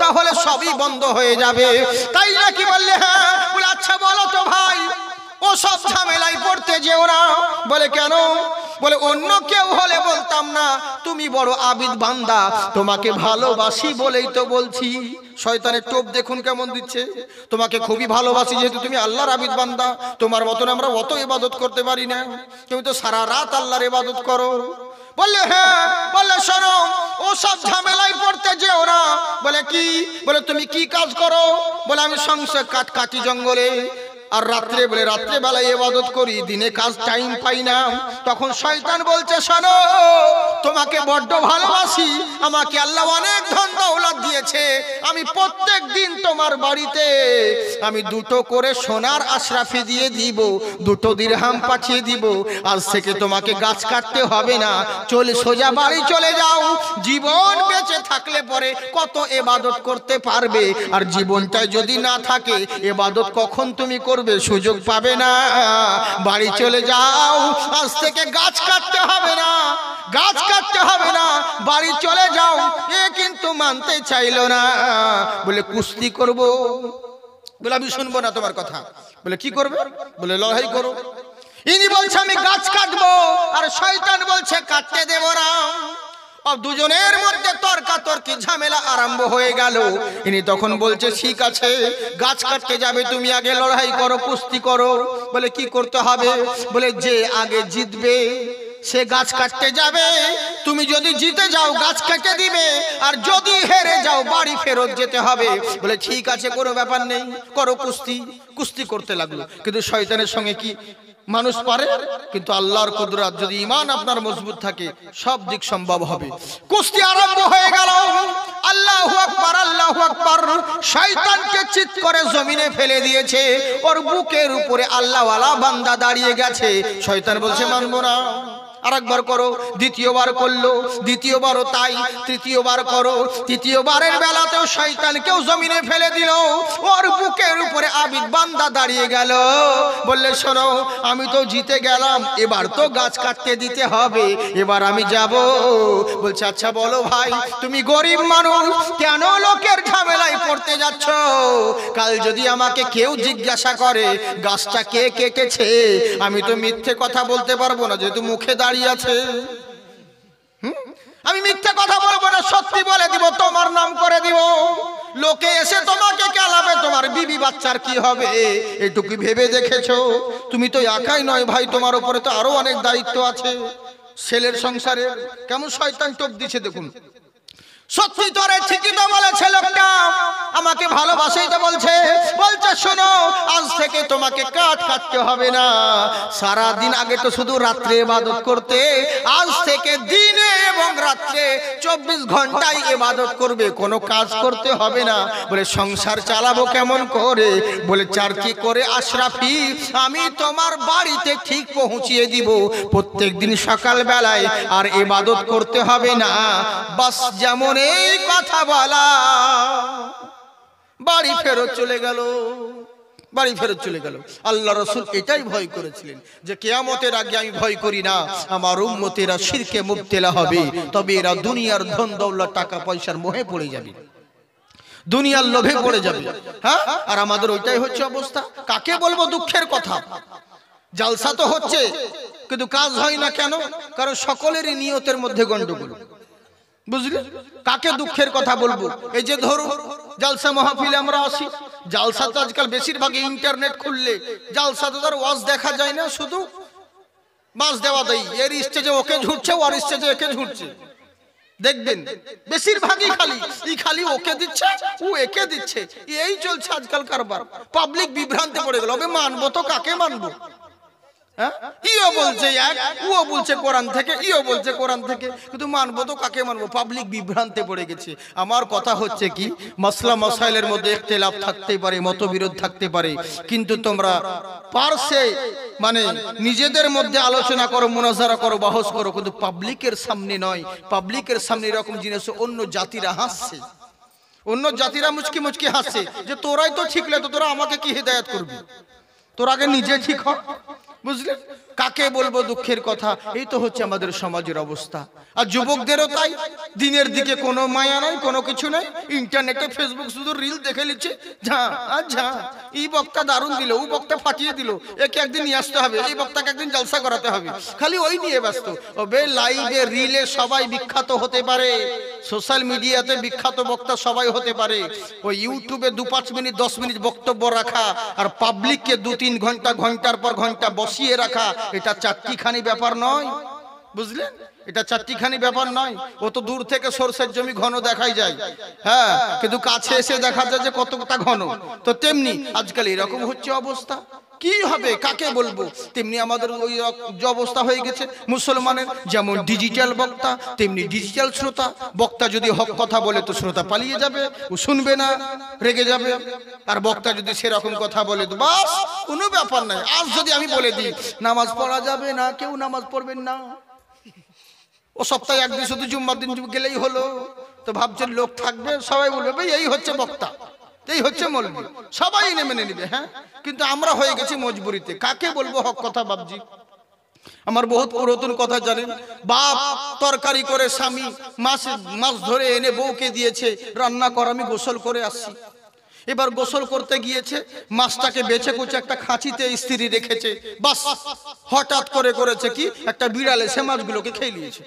তাহলে সবই বন্ধ হয়ে যাবে। তাই নাকি? বললে, হ্যাঁ। বলে, আচ্ছা বলো তো ভাই, ও সব ঝামেলায় পড়তে যেও না। বলে, কেন? বলে, অন্য কেউ হলে বলতাম না, তুমি বড় আবিদ বান্দা, তোমাকে ভালোবাসি বলেই তো বলছি। শয়তানের টোপ দেখুন কেমন দিচ্ছে, তোমাকে খুবই ভালোবাসি যেহেতু তুমি আল্লাহর আবিদ বান্দা, তোমার মতন আমরা অত ইবাদত করতে পারি না, তুমি তো সারা রাত আল্লাহর ইবাদত করো। বললে, হ্যাঁ। বললে, শোনো, ও সব ঝামেলায় পড়তে যেও না। বলে, কি? বলে, তুমি কি কাজ করো? বলে, আমি সংসার কাটি জঙ্গলে, আর রাত্রে বলে রাত্রে বেলায় ইবাদত করি, দিনে কাজ টাইম পাই না। তখন শয়তান বলছে শোনো, তোমাকে বড্ড ভালোবাসি, আমাকে আল্লাহ অনেক ধন দৌলত দিয়েছে, আমি প্রত্যেক দিন তোমার বাড়িতে আমি 2টো করে সোনার আশরাফি দিয়ে দিব, 2টো দিরহাম পাঠিয়ে দিব। আজ থেকে তোমাকে গাছ কাটতে হবে না, চলে সোজা বাড়ি চলে যাও। জীবন বেঁচে থাকলে পরে কত ইবাদত করতে পারবে, আর জীবনটাই যদি না থাকে ইবাদত কখন তুমি করবে, সুযোগ পাবে না। বাড়ি চলে যাও, আজ থেকে গাছ কাটতে হবে না, গাছ কাটতে হবে না, বাড়ি চলে যাও। এ কিন্তু মানতে চাইলো না, বলে কুস্তি করব। বলে আমি শুনবো না তোমার কথা। বলে কি করবে? বলে লড়াই করো। ইনি বলছে আমি গাছ কাটবো, আর শয়তান বলছে কাটতে দেব না। দুজনের মধ্যে তর্কাতর্কি ঝামেলা আরম্ভ হয়ে গেল। ইনি তখন বলছে ঠিক আছে, গাছ কাটতে যাবে তুমি, আগে লড়াই করো, কুস্তি করো। বলে কি করতে হবে? বলে যে আগে জিতবে সে গাছ কাটতে যাবে, তুমি যদি জিতে যাও গাছ কেটে দিবে, আর যদি হেরে যাও বাড়ি ফেরত যেতে হবে। বলে ঠিক আছে, কোনো ব্যাপার নেই, করো কুস্তি। কুস্তি করতে লাগলো। কিন্তু শয়তানের সঙ্গে কি মানুষ পারে? কিন্তু আল্লাহর কুদরত, যদি ঈমান আপনার মজবুত থাকে সব দিক সম্ভব হবে। কুস্তি আরম্ভ হয়ে গেল। আল্লাহু আকবার, আল্লাহু আকবার। শয়তানকে চিৎ করে জমিনে ফেলে দিয়েছে, ওর বুকের উপরে আল্লাহওয়ালা বান্দা দাঁড়িয়ে গেছে। শয়তান বলছে মানবো না। আরেকবার করো। দ্বিতীয়বার করলো, দ্বিতীয়বারও তাই, তৃতীয়বার করো। তৃতীয়বারের বেলাতেও শয়তানকেও জমিনে ফেলে দিল, ওর বুকের উপরে আবিদ বান্দা দাঁড়িয়ে গেল। বললে শোনো, আমি তো জিতে গেলাম, এবার তো গাছ কাটতে দিতে হবে, এবার আমি যাব। বলছে আচ্ছা বলো ভাই, তুমি গরিব মানুষ, কেন লোকের ঝামেলায় পড়তে যাচ্ছ? কাল যদি আমাকে কেউ জিজ্ঞাসা করে গাছটা কে কেটেছে, আমি তো মিথ্যে কথা বলতে পারবো না, যেহেতু মুখে দাঁড়িয়ে আছে। আমি মিথ্যে কথা বলবো না, সত্যি বলে দিব, তোমার নাম করে দিব। লোকে এসে তোমাকে কেলাবে, তোমার বিবি বাচ্চার কি হবে এটুকু ভেবে দেখেছো? তুমি তো একাই নয় ভাই, তোমার উপরে তো আরো অনেক দায়িত্ব আছে ছেলের সংসারে। কেমন শয়তান টোপ দিছে দেখুন। সত্যি তোরে ঠিকই তো বলেছে লোকটা, আমাকে ভালোবাসেই তো বলছে। বলছে শোনো, আজ থেকে তোমাকে কাঠ কাটতে হবে না। সারা দিন আগে তো শুধু রাত্রে ইবাদত করতে, আজ থেকে দিনে এবং রাত্রে 24 ঘন্টায় ইবাদত করবে, কোনো কাজ করতে হবে না। বলে সংসার চালাবো কেমন করে? বলে 4টি করে আশরাফি আমি তোমার বাড়িতে ঠিক পৌঁছিয়ে দিব প্রত্যেক দিন সকাল বেলায়, আর ইবাদত করতে হবে না। বাস যেমন এই কথা বলা, বাড়ি ফেরত চলে গেল, বাড়ি ফেরত চলে গেল। আল্লাহ রাসূল এটাই ভয় করেছিলেন যে কিয়ামতের আগে আমি ভয় করি না আমার উম্মতেরা শিরকে মুবতলা হবে, তবে এরা দুনিয়ার ধন দৌলত টাকা পয়সার মোহে পড়ে যাবে, দুনিয়ার লোভে পড়ে যাবে। হ্যাঁ, আর আমাদের ওইটাই হচ্ছে অবস্থা। কাকে বলবো দুঃখের কথা? জালসা তো হচ্ছে কিন্তু কাজ হয় না কেন? কারণ সকলেরই নিয়তের মধ্যে গন্ডগোল, বুঝলে? কাকে দুঃখের কথা বলবো? এই যে ধরুন জালসা মাহফিলে আমরা আসি, জালসা তো আজকাল বেশিরভাগই ইন্টারনেট খুললে জালসা তো তার ওয়াজ দেখা যায় না, শুধু বাস দেওয়া দেয়। এর স্টেজে ওকে ঝুটছে, ওর স্টেজে একে ঝুটছে। দেখবেন বেশিরভাগই খালি ওকে দিচ্ছে, ও একে দিচ্ছে, এই চলছে আজকাল কারবার। পাবলিক বিভ্রান্তে পড়ে গেল, হবে মানবো তো কাকে মানবো? ইও বলছে এক, ও বলছে কোরআন থেকে, ইও বলছে কোরআন থেকে, কিন্তু মানবো তো কাকে মানবো? পাবলিক বিভ্রান্তে পড়ে গেছে। আমার কথা হচ্ছে কি, মাসলা মাসাইলের মধ্যে ইখতিলাফ থাকতেই পারে, মতবিরোধ থাকতে পারে, কিন্তু তোমরা পারসে মানে নিজেদের মধ্যে আলোচনা করো, মুনাজারা করো, বাহস করো, কিন্তু পাবলিকের সামনে নয়। পাবলিকের সামনে এরকম জিনিস অন্য জাতিরা হাসছে, অন্য জাতিরা মুচকি মুচকি হাসছে যে তোরাই তো ঠিক তো তোরা আমাকে কি হিদায়াত করবি? তোর আগে নিজে ঠিক হ, বুঝলে? কাকে বলবো দুঃখের কথা? এই তো হচ্ছে আমাদের সমাজের অবস্থা। আর যুবকদেরও তাই, দিনের দিকে কোনো মায়া নাই, কোনো কিছু নাই। ইন্টারনেটে ফেসবুক শুধু রিল দেখে নিচ্ছে, যা আচ্ছা এই বক্তা দারুণ দিল, ও বক্তা ফাটিয়ে দিল, একে একদিন নিয়ে আসতে হবে, এই বক্তাকে একদিন জলসা করাতে হবে, খালি ওই নিয়ে ব্যস্ত। ওবে লাইভে রিলে সবাই বিখ্যাত হতে পারে, সোশ্যাল মিডিয়াতে বিখ্যাত বক্তা সবাই হতে পারে। ওই ইউটিউবে 2-5 মিনিট 10 মিনিট বক্তব্য রাখা আর পাবলিককে 2-3 ঘন্টা ঘন্টার পর ঘন্টা বসিয়ে রাখা, এটা চারটিখানি ব্যাপার নয়, বুঝলেন? এটা চারটিখানি ব্যাপার নয়। ও তো দূর থেকে সরষের জমি ঘন দেখাই যায়, হ্যাঁ, কিন্তু কাছে এসে দেখা যায় যে কতটা ঘন। তো তেমনি আজকাল এরকম হচ্ছে অবস্থা। কি হবে, কাকে বলবো? তেমনি আমাদের ওই যে অবস্থা হয়ে গেছে মুসলমানের, যেমন ডিজিটাল বক্তা তেমনি ডিজিটাল শ্রোতা। বক্তা যদি হক কথা বলে তো শ্রোতা পালিয়ে যাবে, ও শুনবে না, রেগে যাবে। আর বক্তা যদি সেরকম কথা বলে তো বাস, কোনো ব্যাপার নাই। আজ যদি আমি বলে দিই নামাজ পড়া যাবে না, কেউ নামাজ পড়বেন না, ও সপ্তাহে একদিন শুধু জুম্মার দিন গেলেই হলো, তো ভাবছেন লোক থাকবে, সবাই বলবে ভাই এই হচ্ছে বক্তা, এই হচ্ছে মৌলবি, সবাই মেনে নিবে। হ্যাঁ, কিন্তু আমরা হয়ে গেছি মজবুরিতে। কাকে বলবো হক কথা বাপজি? আমার বহুত পুরাতন কথা জানেন, বাপ তরকারি করে স্বামী মাছ ধরে এনে বউকে দিয়েছে, রান্না কর, আমি গোসল করে আসছি। এবার গোসল করতে গিয়েছে, মাছটাকে বেছে কুচে একটা খাঁচিতে স্ত্রী রেখেছে, বাস হঠাৎ করে করেছে কি, একটা বিড়ালে সে মাছগুলোকে খেয়ে নিয়েছে।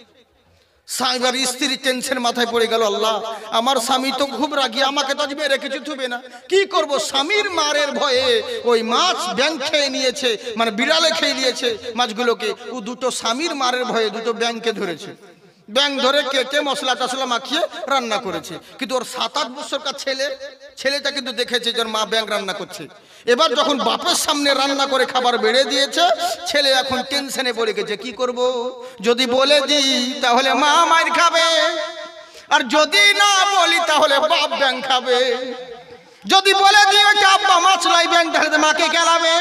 এবার স্ত্রী টেনশন মাথায় পড়ে গেল, আল্লাহ আমার স্বামী তো খুব রাগী, আমাকে তো আজ মেরে কিছু থুবে না, কি করব? স্বামীর মারের ভয়ে ওই মাছ ব্যাঙ খেয়ে নিয়েছে, মানে বিড়ালে খেয়ে নিয়েছে মাছগুলোকে। ও দুটো স্বামীর মারের ভয়ে দুটো ব্যাঙকে ধরেছে, ব্যাঙ ধরে কেটে মশলা টসলা মাখিয়ে রান্না করেছে। কিন্তু ওর 7-8 বছরকার ছেলেটা কিন্তু দেখেছে যে ওর মা ব্যাঙ রান্না করছে। এবার যখন বাপের সামনে রান্না করে খাবার বেড়ে দিয়েছে, ছেলে এখন টেনশনে পড়ে গেছে, কি করব? যদি বলে দিই তাহলে মা মার খাবে, আর যদি না বলি তাহলে বাপ ব্যাঙ খাবে। যদি বলে দিই ওটা আব্বা মাছ লাই ব্যাঙ, তাহলে মাকে খেলাবে,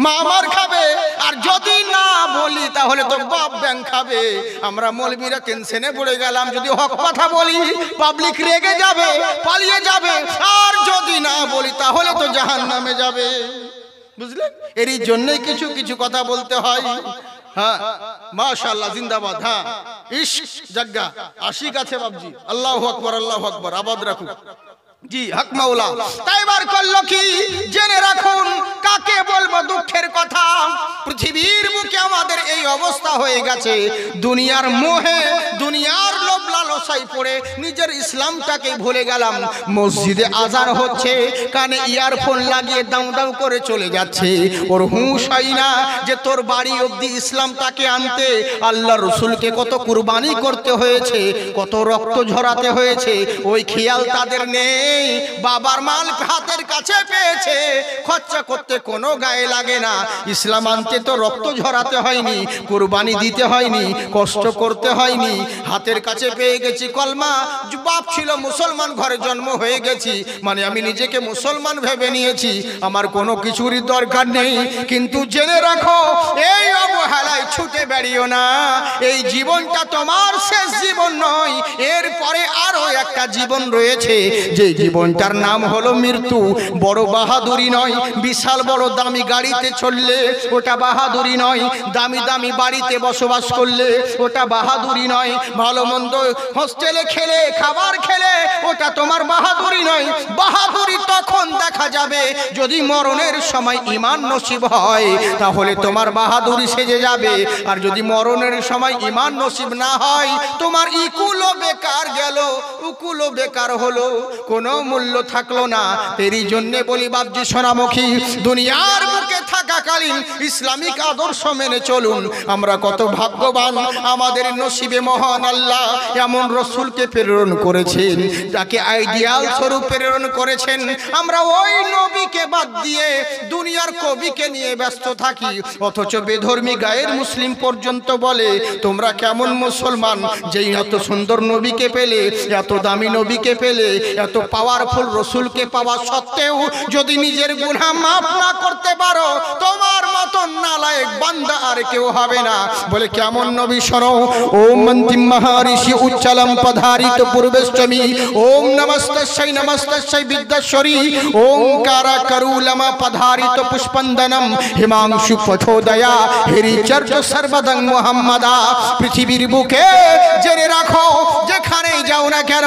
মা মার খাবে, আর যদি না বলি তাহলে তো বাপ ব্যাঙ খাবে। আমরা মৌলবীরা টেনশনে পড়ে গেলাম, যদি হক কথা বলি পাবলিক রেগে যাবে, পালিয়ে যাবে, আর যদি না বলি তাহলে তো জাহান্নামে যাবে। বুঝলেন? এরই জন্যই কিছু কিছু কথা বলতে হয়। হ্যাঁ, মাশাআল্লাহ, জিন্দাবাদ। হ্যাঁ, ইশক জাগা আশিক আছে বাবজি। আল্লাহু আকবার, আল্লাহু আকবার, আবাদ রাখুন। জি হক মাওলা। তাই বার করলো কি, জেনে রাখুন কাকে বলবো দুঃখের কথা। পৃথিবীর বুকে আমাদের এই অবস্থা হয়ে গেছে, দুনিয়ার মোহে, দুনিয়ার লোভ লালসায় পড়ে নিজের ইসলামটাকে ভুলে গেলাম। মসজিদে আজান হচ্ছে, কানে ইয়ারফোন লাগিয়ে দাউ দাউ করে চলে যাচ্ছে, ওর হুঁশ হয় না যে তোর বাড়ি অবধি ইসলামটাকে আনতে আল্লাহ রসুলকে কত কুরবানি করতে হয়েছে, কত রক্ত ঝরাতে হয়েছে, ওই খেয়াল তাদের নেই। বাবার মাল হাতের কাছে পেয়েছে, খরচা করতে কোনো গায়ে লাগে না। ইসলাম আনতে তো রক্ত ঝরাতে হয়নি, কুরবানি দিতে হয়নি, কষ্ট করতে হয়নি, হাতের কাছে পেয়ে গেছি। কলমা, বাপ ছিল মুসলমান, ঘরে জন্ম হয়ে গেছি, মানে আমি নিজেকে মুসলমান ভেবে নিয়েছি, আমার কোনো কিছুরই দরকার নেই। কিন্তু জেনে রাখো, এই অবহেলায় ছুটে বেরিও না। এই জীবনটা তোমার শেষ জীবন নয়, এরপরে আরো একটা জীবন রয়েছে, যে জীবনটার নাম হলো মৃত্যু। বড় বাহাদুরি নয়, বিশাল বড় দামি গাড়িতে চললে ওটা বাহাদুরি নয়, দামি দামি বাড়িতে বসবাস করলে ওটা বাহাদুরি নয়, ভালো মন্দ হোস্টেলে খেলে খাবার খেলে ওটা তোমার বাহাদুরি নয়। বাহাদুরি তখন দেখা যাবে যদি মরণের সময় ঈমান নসিব হয়, তাহলে তোমার বাহাদুরি সেজে যাবে। আর যদি মরণের সময় ঈমান নসিব না হয়, তোমার ইকুলও বেকার গেল, উকুলও বেকার হলো, কোনো মূল্য থাকলো না। তেরি জন্য বলি বাপজি সোনামুখী, দুনিয়ার বুকে থাকাকালীন ইসলামিক আদর্শ মেনে চলুন। আমরা কত ভাগ্যবান, আমাদের নসিবে মহান আল্লাহ এমন রসুলকে প্রেরণ করেছেন, যাকে আইডিয়াল স্বরূপ প্রেরণ করেছেন। আমরা ওই নবীকে বাদ দিয়ে দুনিয়ার কবিকে নিয়ে ব্যস্ত থাকি, অথচ বেধর্মী গায়ের মুসলিম পর্যন্ত বলে তোমরা কেমন মুসলমান, যেই এত সুন্দর নবীকে পেলে, এত দামি নবীকে পেলে, এত পাওয়ারফুল রসুলকে পাওয়া সত্ত্বেও যদি নিজের গুনাহ মাফ না করতে পারো, তোমার মতন নালায়েক বান্দা আর কেউ হবে না। বলে কেমন নবী শোনো, ওম মন্তিম মহারিষি উচ্চলম পধারিত পূর্বেষ্টমী, ওম নমস্তস্যৈ নমস্তস্যৈ বিদ্যাশ্বরী, ওমকারা করুলম পধারিত পুষ্পন্দনম, হিমাংশু পথোদয়া হেরিচর্য সর্বদং মুহাম্মাদা। পৃথিবীর বুকে জেনে রাখো, যেখানেই যাও না কেন,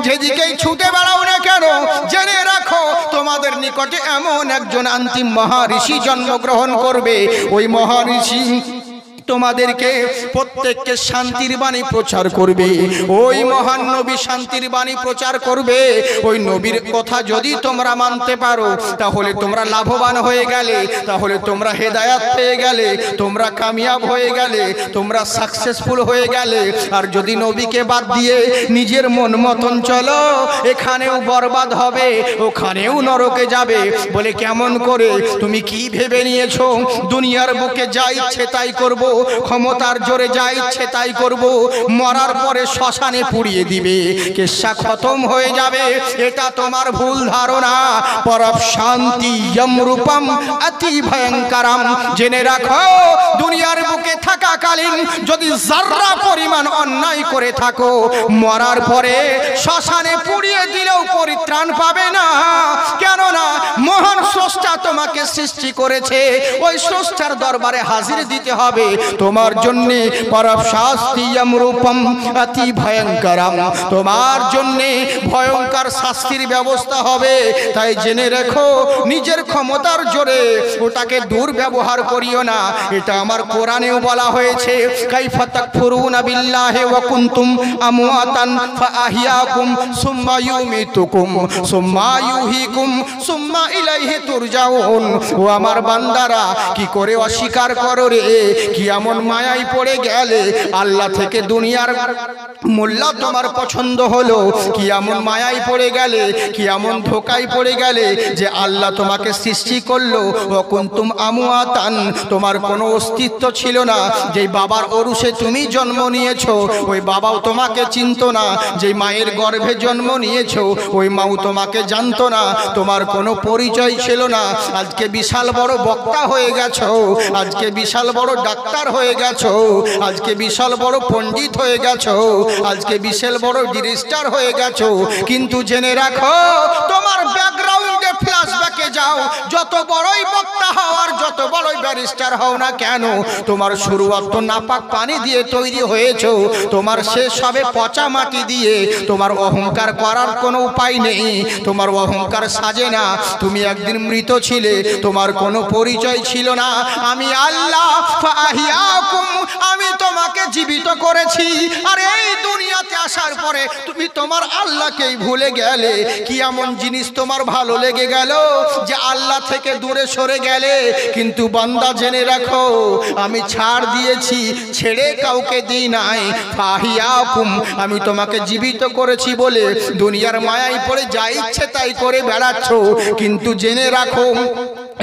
যেদিকেই ছুটে বেড়াও না কেন, জেনে রাখো তোমাদের নিকটে এমন একজন অন্তিম মহারিষি জন্মগ্রহণ করবে। ওই মহারিষি তোমাদেরকে প্রত্যেককে শান্তির বাণী প্রচার করবে। ওই মহান নবী শান্তির বাণী প্রচার করবে। ওই নবীর কথা যদি তোমরা মানতে পারো তাহলে তোমরা লাভবান হয়ে গেলে, তাহলে তোমরা হেদায়াত পেয়ে গেলে, তোমরা কামিয়াব হয়ে গেলে, তোমরা সাকসেসফুল হয়ে গেলে। আর যদি নবীকে বাদ দিয়ে নিজের মন মতন চলো, এখানেও বরবাদ হবে, ওখানেও নরকে যাবে। বলে কেমন করে? তুমি কি ভেবে নিয়েছো দুনিয়ার বুকে যা ইচ্ছে তাই করব, ক্ষমতার জোরে যা ইচ্ছে তাই করব, মরার পরে শ্মশানে পুড়িয়ে দিবে, কেশা খতম হয়ে যাবে। এটা তোমার ভুল ধারণা। পরব শান্তি যমরূপম অতি ভয়ঙ্করম। জেনে রাখো দুনিয়ার বুকে থাকাকালীন যদি যারা পরিমাণ অন্যায় করে থাকো, মরার পরে শ্মশানে পুড়িয়ে দিলেও পরিত্রাণ পাবে না। কেননা মহান স্রষ্টা তোমাকে সৃষ্টি করেছে, ওই স্রষ্টার দরবারে হাজির দিতে হবে। তোমার জন্য পরব শাস্তি যমরূপম অতি ভয়ঙ্করম, তোমার জন্য ভয়ঙ্কর শাস্তির ব্যবস্থা হবে। তাই জেনে রেখো নিজের ক্ষমতার জোরে ওটাকে দুর্ব্যবহার করিও না। এটা আমার কোরআনেও বলা হয়েছে, কাইফা তাকফুরুনা বিল্লাহি ওয়া কুনতুম আমওয়াতান ফাআহইয়াকুম সুম্মা ইউমিতুকুম সুম্মা ইউহীকুম সুম্মা ইলাইহি তুরজাউন। ও আমার বান্দারা, কি করে অস্বীকার করো রে? কি এমন মায়ায় পড়ে গেলে আল্লাহ থেকে দুনিয়ার মোল্লা তোমার পছন্দ হলো? কি এমন মায়ায় পড়ে গেলে, কি এমন ধোকায় পড়ে গেলে যে আল্লাহ তোমাকে সৃষ্টি করলো ওয়া কুনতুম আমওয়াতান, তোমার কোনো অস্তিত্ব ছিল না। যেই বাবার অরুষে তুমি জন্ম নিয়েছো ওই বাবাও তোমাকে চিনতো না। যেই মায়ের গর্ভে জন্ম নিয়েছো ওই মাও তোমাকে জানতো না। তোমার কোনো পরিচয় ছিল না। আজকে বিশাল বড় বক্তা হয়ে গেছো, আজকে বিশাল বড় ডাক্তার হয়ে গেছো, আজকে বিশাল বড় পণ্ডিত হয়ে গেছো, আজকে বিশাল বড় ডিরেক্টর হয়ে গেছো। কিন্তু জেনে রাখো তোমার ব্যাকগ্রাউন্ডে ফ্ল্যাশব্যাকে যাও, যত বড়ই বক্তা হও আর যত বড়ই ব্যারিস্টার হও না কেন, তোমার শুরুয়াত তো নাপাক পানি দিয়ে তৈরি হয়েছো, তোমার শেষ হবে পচা মাটি দিয়ে। তোমার অহংকার করার কোনো উপায় নেই, তোমার অহংকার সাজে না। তুমি একদিন মৃত ছিলে, তোমার কোনো পরিচয় ছিল না। আমি আল্লাহ ফাহিয়াকুম, আমি তোমাকে জীবিত করেছি। আর এই দুনিয়াতে আসার পরে তুমি তোমার আল্লাহকেই ভুলে গেলে। কি এমন জিনিস তোমার ভালো লেগে গেল যে আল্লাহ থেকে দূরে সরে গেলে? কিন্তু বান্দা জেনে রাখো আমি ছাড় দিয়েছি, ছেড়ে কাউকে দিই নাই। ফাহিয়াকুম, আমি তোমাকে জীবিত করেছি বলে দুনিয়ার মায়ায় পড়ে যা ইচ্ছে তাই করে বেড়াচ্ছ। কিন্তু জেনে রাখো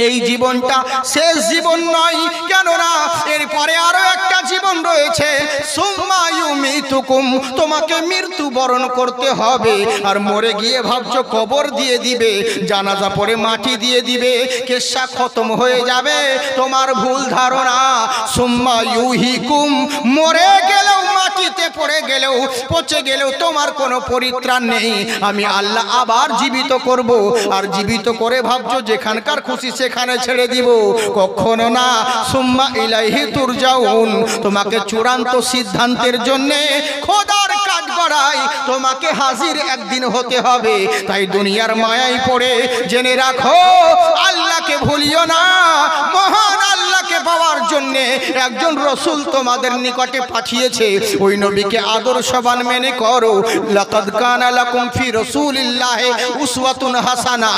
এই জীবনটা শেষ জীবন নয়। কেননা এরপরে আরো একটা জীবন রয়েছে। সুম্মা ইউমিতুকুম, তোমাকে মৃত্যুবরণ করতে হবে। আর মরে গিয়ে ভাবছো কবর দিয়ে দিবে, জানাজা পড়ে মাটি দিয়ে দিবে, কেশা খতম হয়ে যাবে। তোমার ভুল ধারণা। সুম্মা ইউহীকুম, মরে গেলেও মাটিতে পড়ে গেলেও পচে গেলেও তোমার কোনো পরিত্রাণ নেই। আমি আল্লাহ আবার জীবিত করব। আর জীবিত করে ভাবছো যেখানকার খুশি সেখানে ছেড়ে দিব, কখনো না। সুম্মা ইলাইহি তুরজাউন, তোমাকে চূড়ান্ত সিদ্ধান্তের জন্য খোদার কাজ করাই তোমাকে হাজির একদিন হতে হবে। তাই দুনিয়ার মায়ায় পড়ে জেনে রাখো আল্লাহকে ভুলিও না। মহান আল্লাহকে পাওয়ার জন্য একজন রসুল তোমাদের নিকটে পাঠিয়েছে, ওই নবীকে আদর্শবান মেনে করো। লাকাদ কানা লাকুম ফি রাসূলিল্লাহি উসওয়াতুন হাসানা।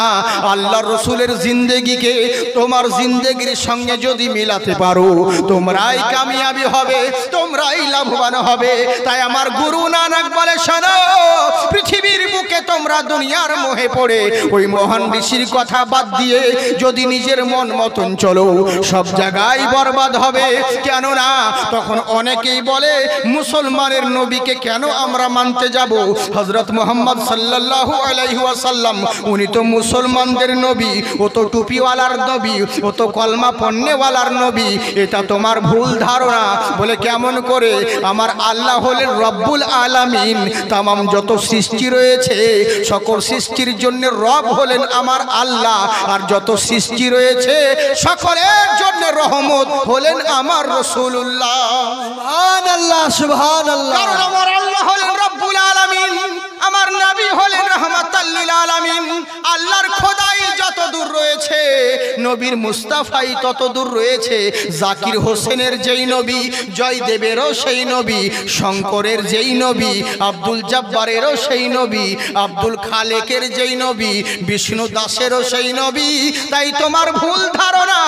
আল্লাহর রসুলের জিন্দেগিকে তোমার জিন্দেগির সঙ্গে যদি মিলাতে পারো, তোমরাই কামিয়াবি হবে, তোমরাই লাভবান হবে। তাই আমার গুরু নানক বলে, শোনো, পৃথিবীর বুকে তোমরা দুনিয়ার মোহে পড়ে ওই মহান ঋষির কথা বাদ দিয়ে যদি নিজের মন মতন চলো, সব জায়গায় বরবাদ হবে। কেননা তখন অনেকেই বলে মুসলমানের নবীকে কেন আমরা মানতে যাব? হযরত মুহাম্মদ সাল্লাল্লাহু আলাইহি ওয়াসাল্লাম উনি তো মুসলমানদের নবী, ও তো টুপিওয়ালার নবী, ও তো কলমা পড়নেওয়ালার নবী। এটা তোমার ভুল ধারণা। বলে কেমন করে? আমার আল্লাহ হলেন রব্বুল আলামিন। তামাম যত সৃষ্টি রয়েছে সকল সৃষ্টির জন্য রব হলেন আমার আল্লাহ। আর যত সৃষ্টি রয়েছে সকলের জন্য রহমত হলেন আমার রাসূলুল্লাহ। সুবহানাল্লাহ, সুবহানাল্লাহ। কারণ আমার আল্লাহ হলেন রব্বুল আলামিন, আমার নবী হলেন রাহমাতাল লিল আলামিন। আল্লাহর খোদাই যত দূর রয়েছে নবীর মুস্তাফাই তত দূর রয়েছে। জাকির হোসেনের যেই নবী, জয়দেবেরও সেই নবী, শঙ্করের যেই নবী, আব্দুল জব্বারেরও সেই নবী, আব্দুল খালেকের যেই নবী, বিষ্ণু দাসেরও সেই নবী। তাই তোমার ভুল ধারণা,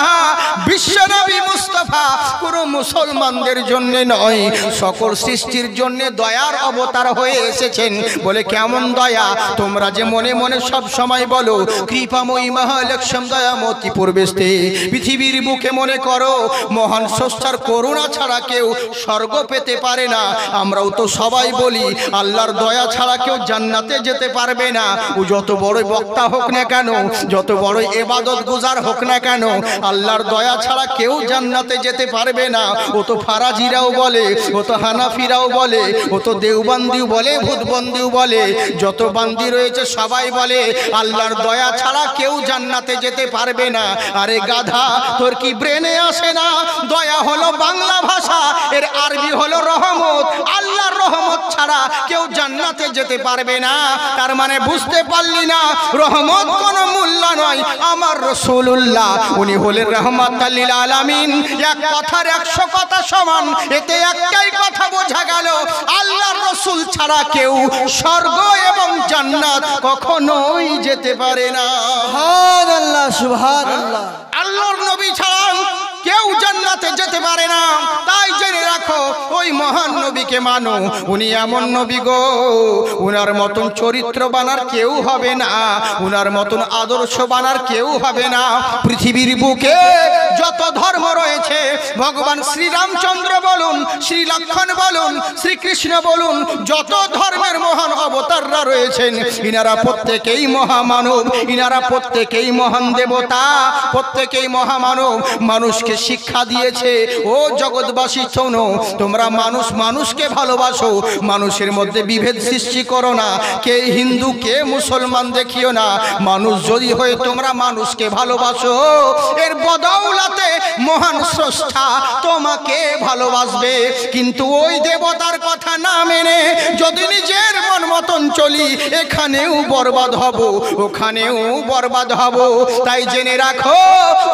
বিশ্ব নবী মুস্তাফা পুরো মুসলমানদের জন্য নয়, সকল সৃষ্টির জন্য দয়ার অবতার হয়ে এসেছেন। বলে কেমন দয়া? তোমরা যে মনে মনে সব সময় বলো কৃপাময়ী মহালক্ষ্মী দয়ামতী পূর্বেস্তে, পৃথিবীর বুকে মনে করো মহান স্রষ্টার করুণা ছাড়া কেউ স্বর্গ পেতে পারে না। আমরাও তো সবাই বলি আল্লাহর দয়া ছাড়া কেউ জান্নাতে যেতে পারবে না। ও যত বড় বক্তা হোক না কেন, যত বড় ইবাদত গুজার হোক না কেন, আল্লাহর দয়া ছাড়া কেউ জান্নাতে যেতে পারবে না। ও তো ফারাজিরাও বলে, ও তো হানাফিরাও বলে, ও তো দেওবন্দিও বলে, ভূতবন্দিও বলে, যত বান্দি রয়েছে সবাই বলে আল্লাহর দয়া ছাড়া কেউ জান্নাতে যেতে পারবে না। আরে গাধা, তোর কি ব্রেনে আসে না? দয়া হলো বাংলা ভাষা, এর আরবি হলো রহমত। আল্লাহর রহমত ছাড়া কেউ জান্নাতে যেতে পারবে না। তার মানে বুঝতে পারলি না, রহমত কোনো মূল্য নয়। আমার রাসূলুল্লাহ উনি হলেন রাহমাতাল লিল আলামিন। এক কথার 100 কথা সমান। এতে একটাই কথা বোঝা গেল, আল্লাহর রাসূল ছাড়া কেউ স্বর্গ এবং জান্নাত কখনোই যেতে পারে না। সুবহানাল্লাহ, সুবহানাল্লাহ। আল্লাহর নবী ছাড়া কেউ জান্নাতে যেতে পারে না। তাই জেনে রাখো, ওই মহান নবীকে মানো। উনি এমন নবী গো, উনার মতন চরিত্র বানার কেউ হবে না, উনার মতন আদর্শ বানার কেউ হবে না। পৃথিবীর বুকে যত ধর্ম রয়েছে, ভগবান শ্রীরামচন্দ্র বলুন, শ্রী লক্ষ্মণ বলুন, শ্রীকৃষ্ণ বলুন, যত ধর্মের মহান অবতাররা রয়েছেন, ইনারা প্রত্যেকেই মহামানব, ইনারা প্রত্যেকেই মহান দেবতা, প্রত্যেকেই মহামানব। মানুষকে শিক্ষা দিয়েছে, ও জগৎবাসী শোনো, তোমরা মানুষ মানুষকে ভালোবাসো, মানুষের মধ্যে বিভেদ সৃষ্টি করো না। কে হিন্দু কে মুসলমান দেখিও না। মানুষ যদি হয়ে তোমরা মানুষকে ভালোবাসো, এর বদৌলতে মহান স্রষ্টা তোমাকে ভালোবাসবে। কিন্তু ওই দেবতার কথা না মেনে যদি নিজের মন মতন চলি, এখানেও বরবাদ হব, ওখানেও বরবাদ হব। তাই জেনে রাখো,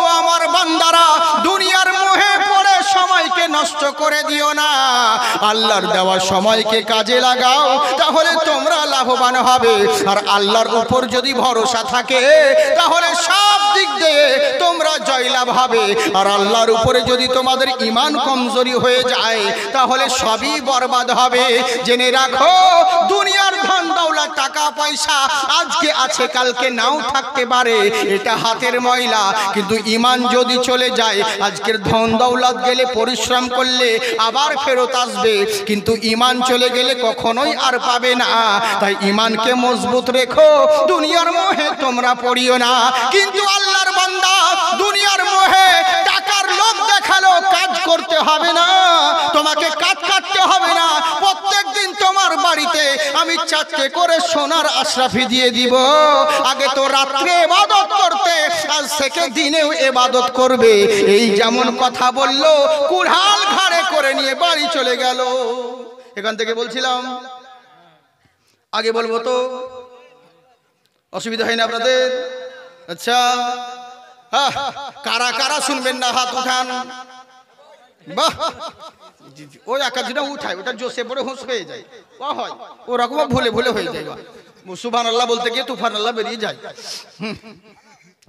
ও আমার বান্দারা, দুনিয়ার মোহে পড়ে সময়কে নষ্ট করে দিও না। আল্লাহর দেওয়া সময়কে কাজে লাগাও, তাহলে তোমরা লাভবান হবে। আর আল্লাহর উপর যদি ভরসা থাকে, তাহলে সব দিক দিয়ে তোমরা জয়লাভ হবে। আর আল্লাহর উপরে যদি তোমাদের ঈমান কমজোরি হয়ে যায়, তাহলে সবই বরবাদ হবে। জেনে রাখো, দুনিয়ার ধন দৌলত টাকা পয়সা আজকে আছে কালকে নাও থাকতে পারে, এটা হাতের ময়লা। কিন্তু ঈমান যদি চলে যায়, আজকের ধন দৌলত গেলে পরিশ্রম করলে আবার ফেরত আসবে, কিন্তু ঈমান চলে গেলে কখনোই আর পাবে না। তাই ঈমানকে মজবুত রেখো, দুনিয়ার মোহে তোমরা পড়িও না। কিন্তু আল্লাহর বান্দা, দুনিয়ার মোহে টাকার লোভ দেখালো কাজ করতে হবে না, তোমাকে কাজ কাটতে হবে না। প্রত্যেকদিন তোমার বাড়িতে আমি 4টে করে সোনার আশরাফি দিয়ে দিব। আগে তো রাত্রে ইবাদত করতে, আজ থেকে দিনেও ইবাদত করবে। এই যেমন কথা বললো, কুড়াল ঘাড়ে করে নিয়ে বাড়ি চলে গেল। এখান থেকে বলছিলাম, আগে বলবো তো অসুবিধা হয় না আপনাদের? আচ্ছা, কারা কারা শুনবেন না হাত উঠান। বাহ, ওই একাধিটা উঠায়, ওটা জোশে পড়ে হুঁশ হয়ে যায়, হয় ওরকম ভুলে ভুলে হয়ে যায়। সুবহানাল্লাহ বলতে গিয়ে তুফানাল্লাহ বেরিয়ে যায়,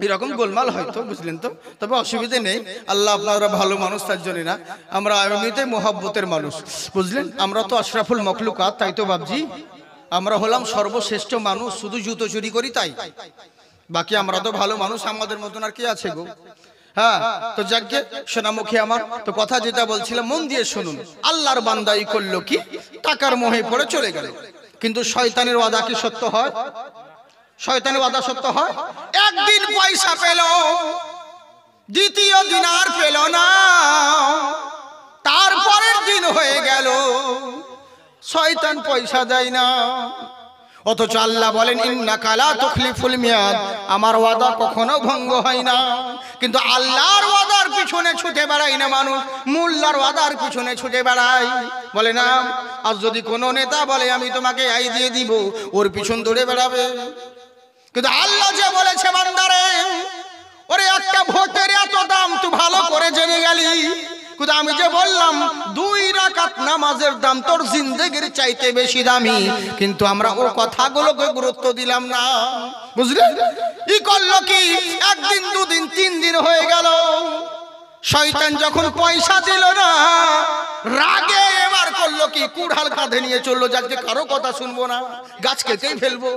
এরকম গোলমাল হয়তো, বুঝলেন তো? তবে অসুবিধে নেই, আল্লাহ আপনারা ভালো মানুষ, তার জন্য না, আমরা এমনিতে মোহাব্বতের মানুষ, বুঝলেন? আমরা তো আশরাফুল মখলুকাত, তাই তো বাবজি, আমরা হলাম সর্বশ্রেষ্ঠ মানুষ, শুধু জুতো চুরি করি তাই, বাকি আমরা তো ভালো মানুষ, আমাদের মতন আর কি আছে গো? হ্যাঁ, তো যাকে সোনামুখী আমার, তো কথা যেটা বলছিলাম মন দিয়ে শুনুন। আল্লাহর বান্দাই করলো কি, টাকার মোহে পড়ে চলে গেল। কিন্তু শয়তানের ওয়াদা কি সত্য হয়? শয়তানের ওয়াদা সত্য হয়? একদিন পয়সা পেল, দ্বিতীয় দিন আর পেল না, তারপরের দিন হয়ে গেল, শয়তান পয়সা দেয় না। অথচ আল্লাহ বলেন ইন্নাকা লা তুখলিফুল মিয়াদ, আমার ওয়াদা কখনো ভঙ্গ হয় না। কিন্তু আল্লাহর ওয়াদার পিছনে ছুটে বেড়াই না মানুষ, মোল্লার ওয়াদার পিছনে ছুটে বেড়াই। বলে না, আজ যদি কোনো নেতা বলে আমি তোমাকে এই দিয়ে দিব, ওর পিছন দৌড়ে বেড়াবে। কিন্তু আল্লাহ যে বলেছে বান্দারে, ওরে একটা ভোট গেলি, কিন্তু আমি যে বললাম 2 রাকাত নামাজের দাম তোর জিন্দেগির চাইতে বেশি দামি, কিন্তু আমরা ও কথাগুলোকে গুরুত্ব দিলাম না। বুঝলে ই করলো কি, 1 দিন 2 দিন 3 দিন হয়ে গেল, শয়তান যখন পয়সা দিল না, রাগে এবার করলো কি, কুড়াল কাঁধে নিয়ে চললো, যাকে কারো কথা শুনবো না, গাছ কেটেই ফেলবো।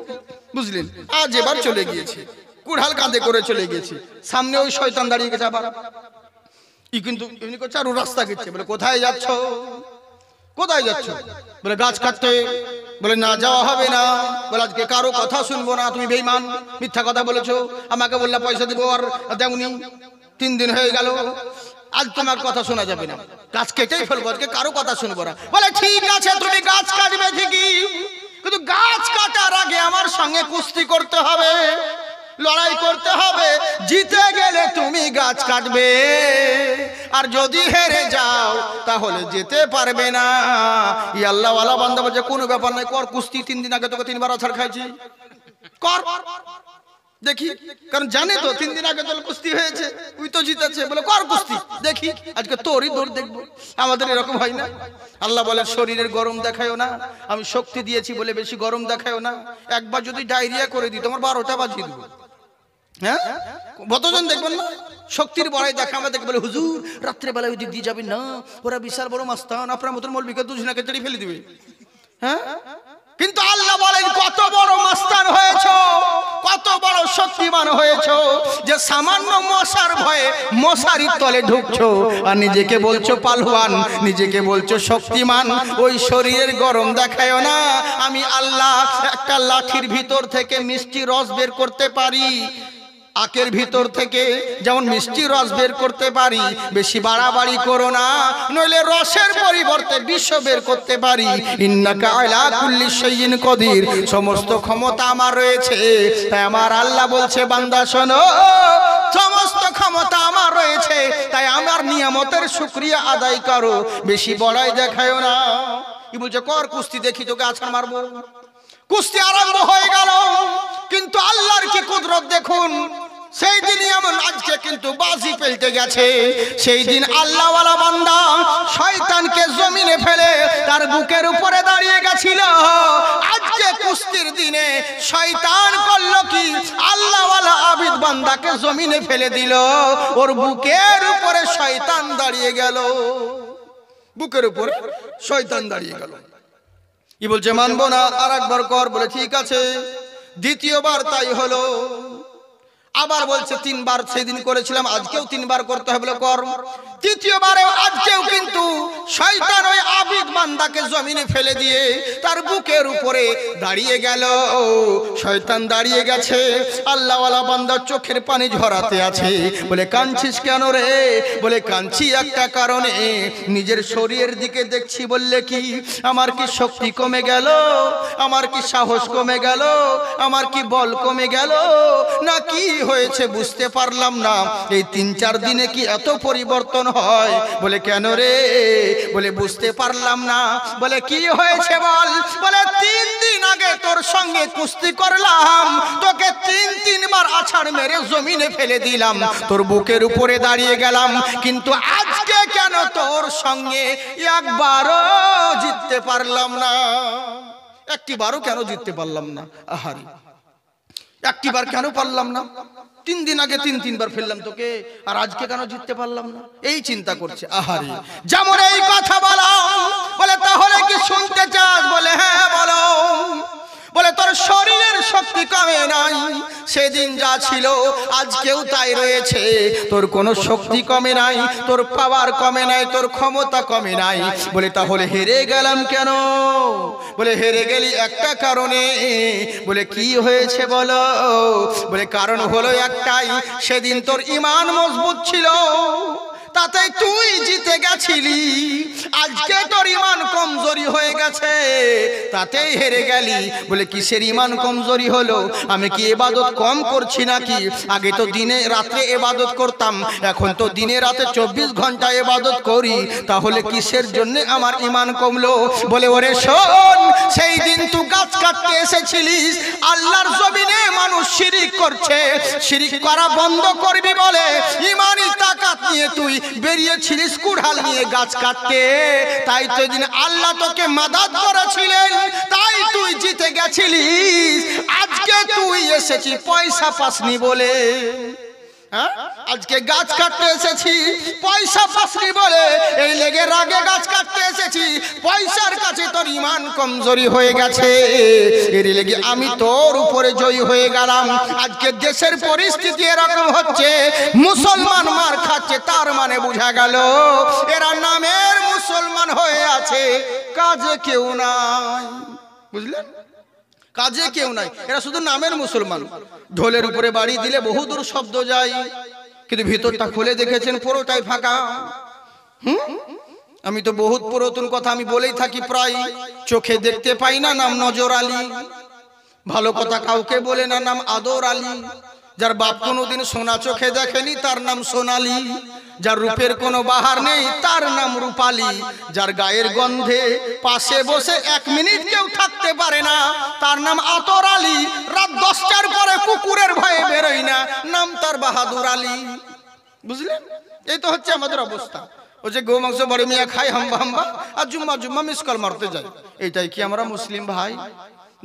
বুঝলেন, আজ এবার চলে গিয়েছে, কুড়াল কাঁধে করে চলে গেছে, সামনে ওই শয়তান দাঁড়িয়ে গেছে আবার। কিন্তু এমনি করছে আর ও রাস্তা কেটছে, বলে কোথায় যাচ্ছ, কোথায় যাচ্ছ? বলে গাছ কাটতে। বলে না, যাওয়া হবে না। বলে আজকে কারো কথা শুনবো না, তুমি বেঈমান, মিথ্যা কথা বলেছো, আমাকে বললা পয়সা দিব আর দেওনি, 3 দিন হয়ে গেল, আজ তোমার কথা শোনা যাবে না, গাছ কেটেই ফেলবো, আজকে কারো কথা শুনবো না। বলে ঠিক আছে, তুমি গাছ কাটবে ঠিকই, কিন্তু গাছ কাটার আগে আমার সঙ্গে কুস্তি করতে হবে, লড়াই করতে হবে, জিতে গেলে তুমি গাছ কাটবে, আর যদি হেরে যাও তাহলে যেতে পারবে না। ই আল্লাহ ওয়ালা বান্দা বলছে কোনো ব্যাপার নাই, কর কুস্তি, 3 দিন আগে তোকে 3 বার আছাড় খাইছি, কর দেখি, কারণ জানে তো 3 দিন আগে তোর কুস্তি হয়েছে, তুই তো জিতেছে, বলে কর কুস্তি দেখি, আজকে তোরই দৌড় দেখবো। আমাদের এরকম হয় না? আল্লাহ বলে শরীরের গরম দেখায়ও না, আমি শক্তি দিয়েছি বলে বেশি গরম দেখায়ও না, একবার যদি ডায়রিয়া করে দিই তোমার 12টা বাজিয়ে দেবো। হ্যাঁ, কতজন দেখবেন না শক্তির বড়াই দেখা, আমরা দেখবে বলে হুজুর রাত্রেবেলা ওই দিক দিয়ে যাবেন না, ওরা বিশাল বড় মাস্তান, আপনার মতন মৌলবীকে দুজনাকে তেড়ে ফেলে দিবে। হ্যাঁ, কিন্তু আল্লাহ বলেন কত বড় মাস্তান হয়েছো, কত বড় শক্তিমান হয়েছো, যে সামান্য মশার ভয়ে মশারির তলে ঢুকছো, আর নিজেকে বলছো পালওয়ান, নিজেকে বলছো শক্তিমান। ওই শরীরের গরম দেখায়ও না, আমি আল্লাহ একটা লাঠির ভিতর থেকে মিষ্টি রস বের করতে পারি, আখের ভিতর থেকে যেমন মিষ্টি রস বের করতে পারি, বেশি বাড়াবাড়ি করো না, নইলে রসের পরিবর্তে বিষ বের করতে পারি। ইন্নাকা আলা কুল্লি শাইইন কদির, সমস্ত ক্ষমতা আমার রয়েছে। তাই আমার আল্লাহ বলছে বান্দা শোনো, সমস্ত ক্ষমতা আমার রয়েছে, তাই আমার নিয়ামতের শুকরিয়া আদায় করো, বেশি বড়াই দেখায়ও না। কি বলছে, কর কুস্তি দেখি, তোকে আছাড় মারবো। কুস্তি আরম্ভ হয়ে গেল, কিন্তু আল্লাহর কি কুদরত দেখুন, সেই দিনই এমন, আজকে কিন্তু বাজি পেলতে গেছে, সেই দিন আল্লাহওয়ালা বান্দা শয়তানকে জমিনে ফেলে তার বুকের উপরে দাঁড়িয়ে গেছিল। আজকে কুস্তির দিনে শয়তান করলো কি, আল্লাহওয়ালা আবিদ বান্দাকে জমিনে ফেলে দিল, ওর বুকের উপরে শয়তান দাঁড়িয়ে গেল, বুকের উপরে শয়তান দাঁড়িয়ে গেল। কি বলছে, মানবো না, আর একবার কর। বলে ঠিক আছে। দ্বিতীয়বার তাই হলো, আবার বলছে 3 বার সেদিন করেছিলাম, আজকেও 3 বার করতে হবে, বলে কর। তৃতীয়বারে আজকেও কিন্তু শয়তান ওই আবিদ বান্দাকে জমিনে ফেলে দিয়ে তার বুকের উপরে দাঁড়িয়ে গেল। শয়তান দাঁড়িয়ে গেছে, আল্লাহওয়ালা বান্দার চোখের পানি ঝরাতে আছে। বলে কাঁদছিস কেন রে? বলে কাঁদছি একটা কারণে, নিজের শরীরের দিকে দেখছি, বললে কি আমার কি শক্তি কমে গেল, আমার কি সাহস কমে গেল, আমার কি বল কমে গেল, না কি হয়েছে বুঝতে পারলাম না। এই 3-4 দিনে কি এত পরিবর্তন হয়? বলে কেন রে? বলে বুঝতে পারলাম না। বলে কি হয়েছে বল? বলে 3 দিন আগে তোর সঙ্গে কুস্তি করলাম, তোকে 3 বার আছাড় মেরে জমিনে ফেলে দিলাম, তোর বুকের উপরে দাঁড়িয়ে গেলাম, কিন্তু আজকে কেন তোর সঙ্গে একবারও জিততে পারলাম না? একটিবারও কেন জিততে পারলাম না? আহারি, একটিবার কেন পারলাম না? 3 দিন আগে 3 বার ফেললাম তোকে, আর আজকে কেন জিততে পারলাম না? এই চিন্তা করছে। আহারে, যেমন এই কথা বলো। বলে তাহলে কি শুনতে চাস? বলে হ্যাঁ বলো। বলে তোর শরীরের শক্তি কমে নাই, সেদিন যা ছিল আজকেও তাই রয়েছে, তোর কোনো শক্তি কমে নাই, তোর পাওয়ার কমে নাই, তোর ক্ষমতা কমে নাই। বলে তাহলে হেরে গেলাম কেন? বলে হেরে গেলি একটা কারণে। বলে কি হয়েছে বলো? বলে কারণ হলো একটাই, সেদিন তোর ঈমান মজবুত ছিল, তাতে তুই জিতে গেছিলি। আজকে তোর ঈমান কমজোরি হয়ে গেছে, তাতেই হেরে গেলি। বলে কিসের ঈমান কমজোরি হলো? আমি কি ইবাদত কম করছি নাকি? আগে তো দিনে রাতে ইবাদত করতাম, এখন তো দিনে রাতে 24 ঘন্টা ইবাদত করি, তাহলে কিসের জন্য আমার ঈমান কমলো? বলে ওরে শোন, সেই দিন তুই গাছ কাটতে এসেছিলিস, আল্লাহর জমিনে মানুষ শিরিক করছে, শিরিক করা বন্ধ করবি বলে ঈমানি তাকাত নিয়ে তুই বেরিয়েছিলিস কুড়াল নিয়ে গাছ কাটতে, তাই তো দিন আল্লাহ তোকে মাদাদ করেছিলেন, তাই তুই জিতে গেছিলিস। আজকে তুই এসেছি পয়সা পাসনি বলে, হ্যাঁ আজকে গাছ কাটতে এসেছি পয়সা পাসনি বলে, এই লেগে রাগে গাছ কাটতে এসেছি, পয়সার কাছে তোর ইমান কমজোরি হয়ে গেছে, এর লেগে আমি তোর উপরে জয়ী হয়ে গেলাম। আজকে দেশের পরিস্থিতি এরকম হচ্ছে, মুসলমান মার খাচ্ছে, তার মানে বোঝা গেল এরা নামের মুসলমান হয়ে আছে, কাজে কেউ নাই। বুঝলেন, কাজে কেউ নাই, এরা শুধু নামের মুসলমান। ঢোলের উপরে বাড়ি দিলে বহুদূর শব্দ যায়, কিন্তু ভিতরটা খুলে দেখেছেন পুরোটাই ফাঁকা। আমি তো বহুত পুরাতন কথা আমি বলেই থাকি, প্রায় চোখে দেখতে পাই না, নাম নজর আলী। ভালো কথা কাউকে বলে না, নাম আদর আলী। যার বাপ কোনোদিন সোনা চোখে দেখেনি তার নাম সোনালী, যার রূপের কোনো বাহার নেই তার নাম রূপালী, যার গায়ের গন্ধে পাশে বসে 1 মিনিট কেউ থাকতে পারে না তার নাম আতর আলী, রাত 10টার পরে কুকুরের ভয়ে বেরোয় না, নাম তার বাহাদুর আলী। বুঝলেন, এই তো হচ্ছে আমাদের অবস্থা। ও যে গো মাংস বড় মিয়া খাই হাম্বা হাম্বা, আর জুম্মা জুম্মা মিস কল মারতে যায়, এইটাই কি আমরা মুসলিম ভাই?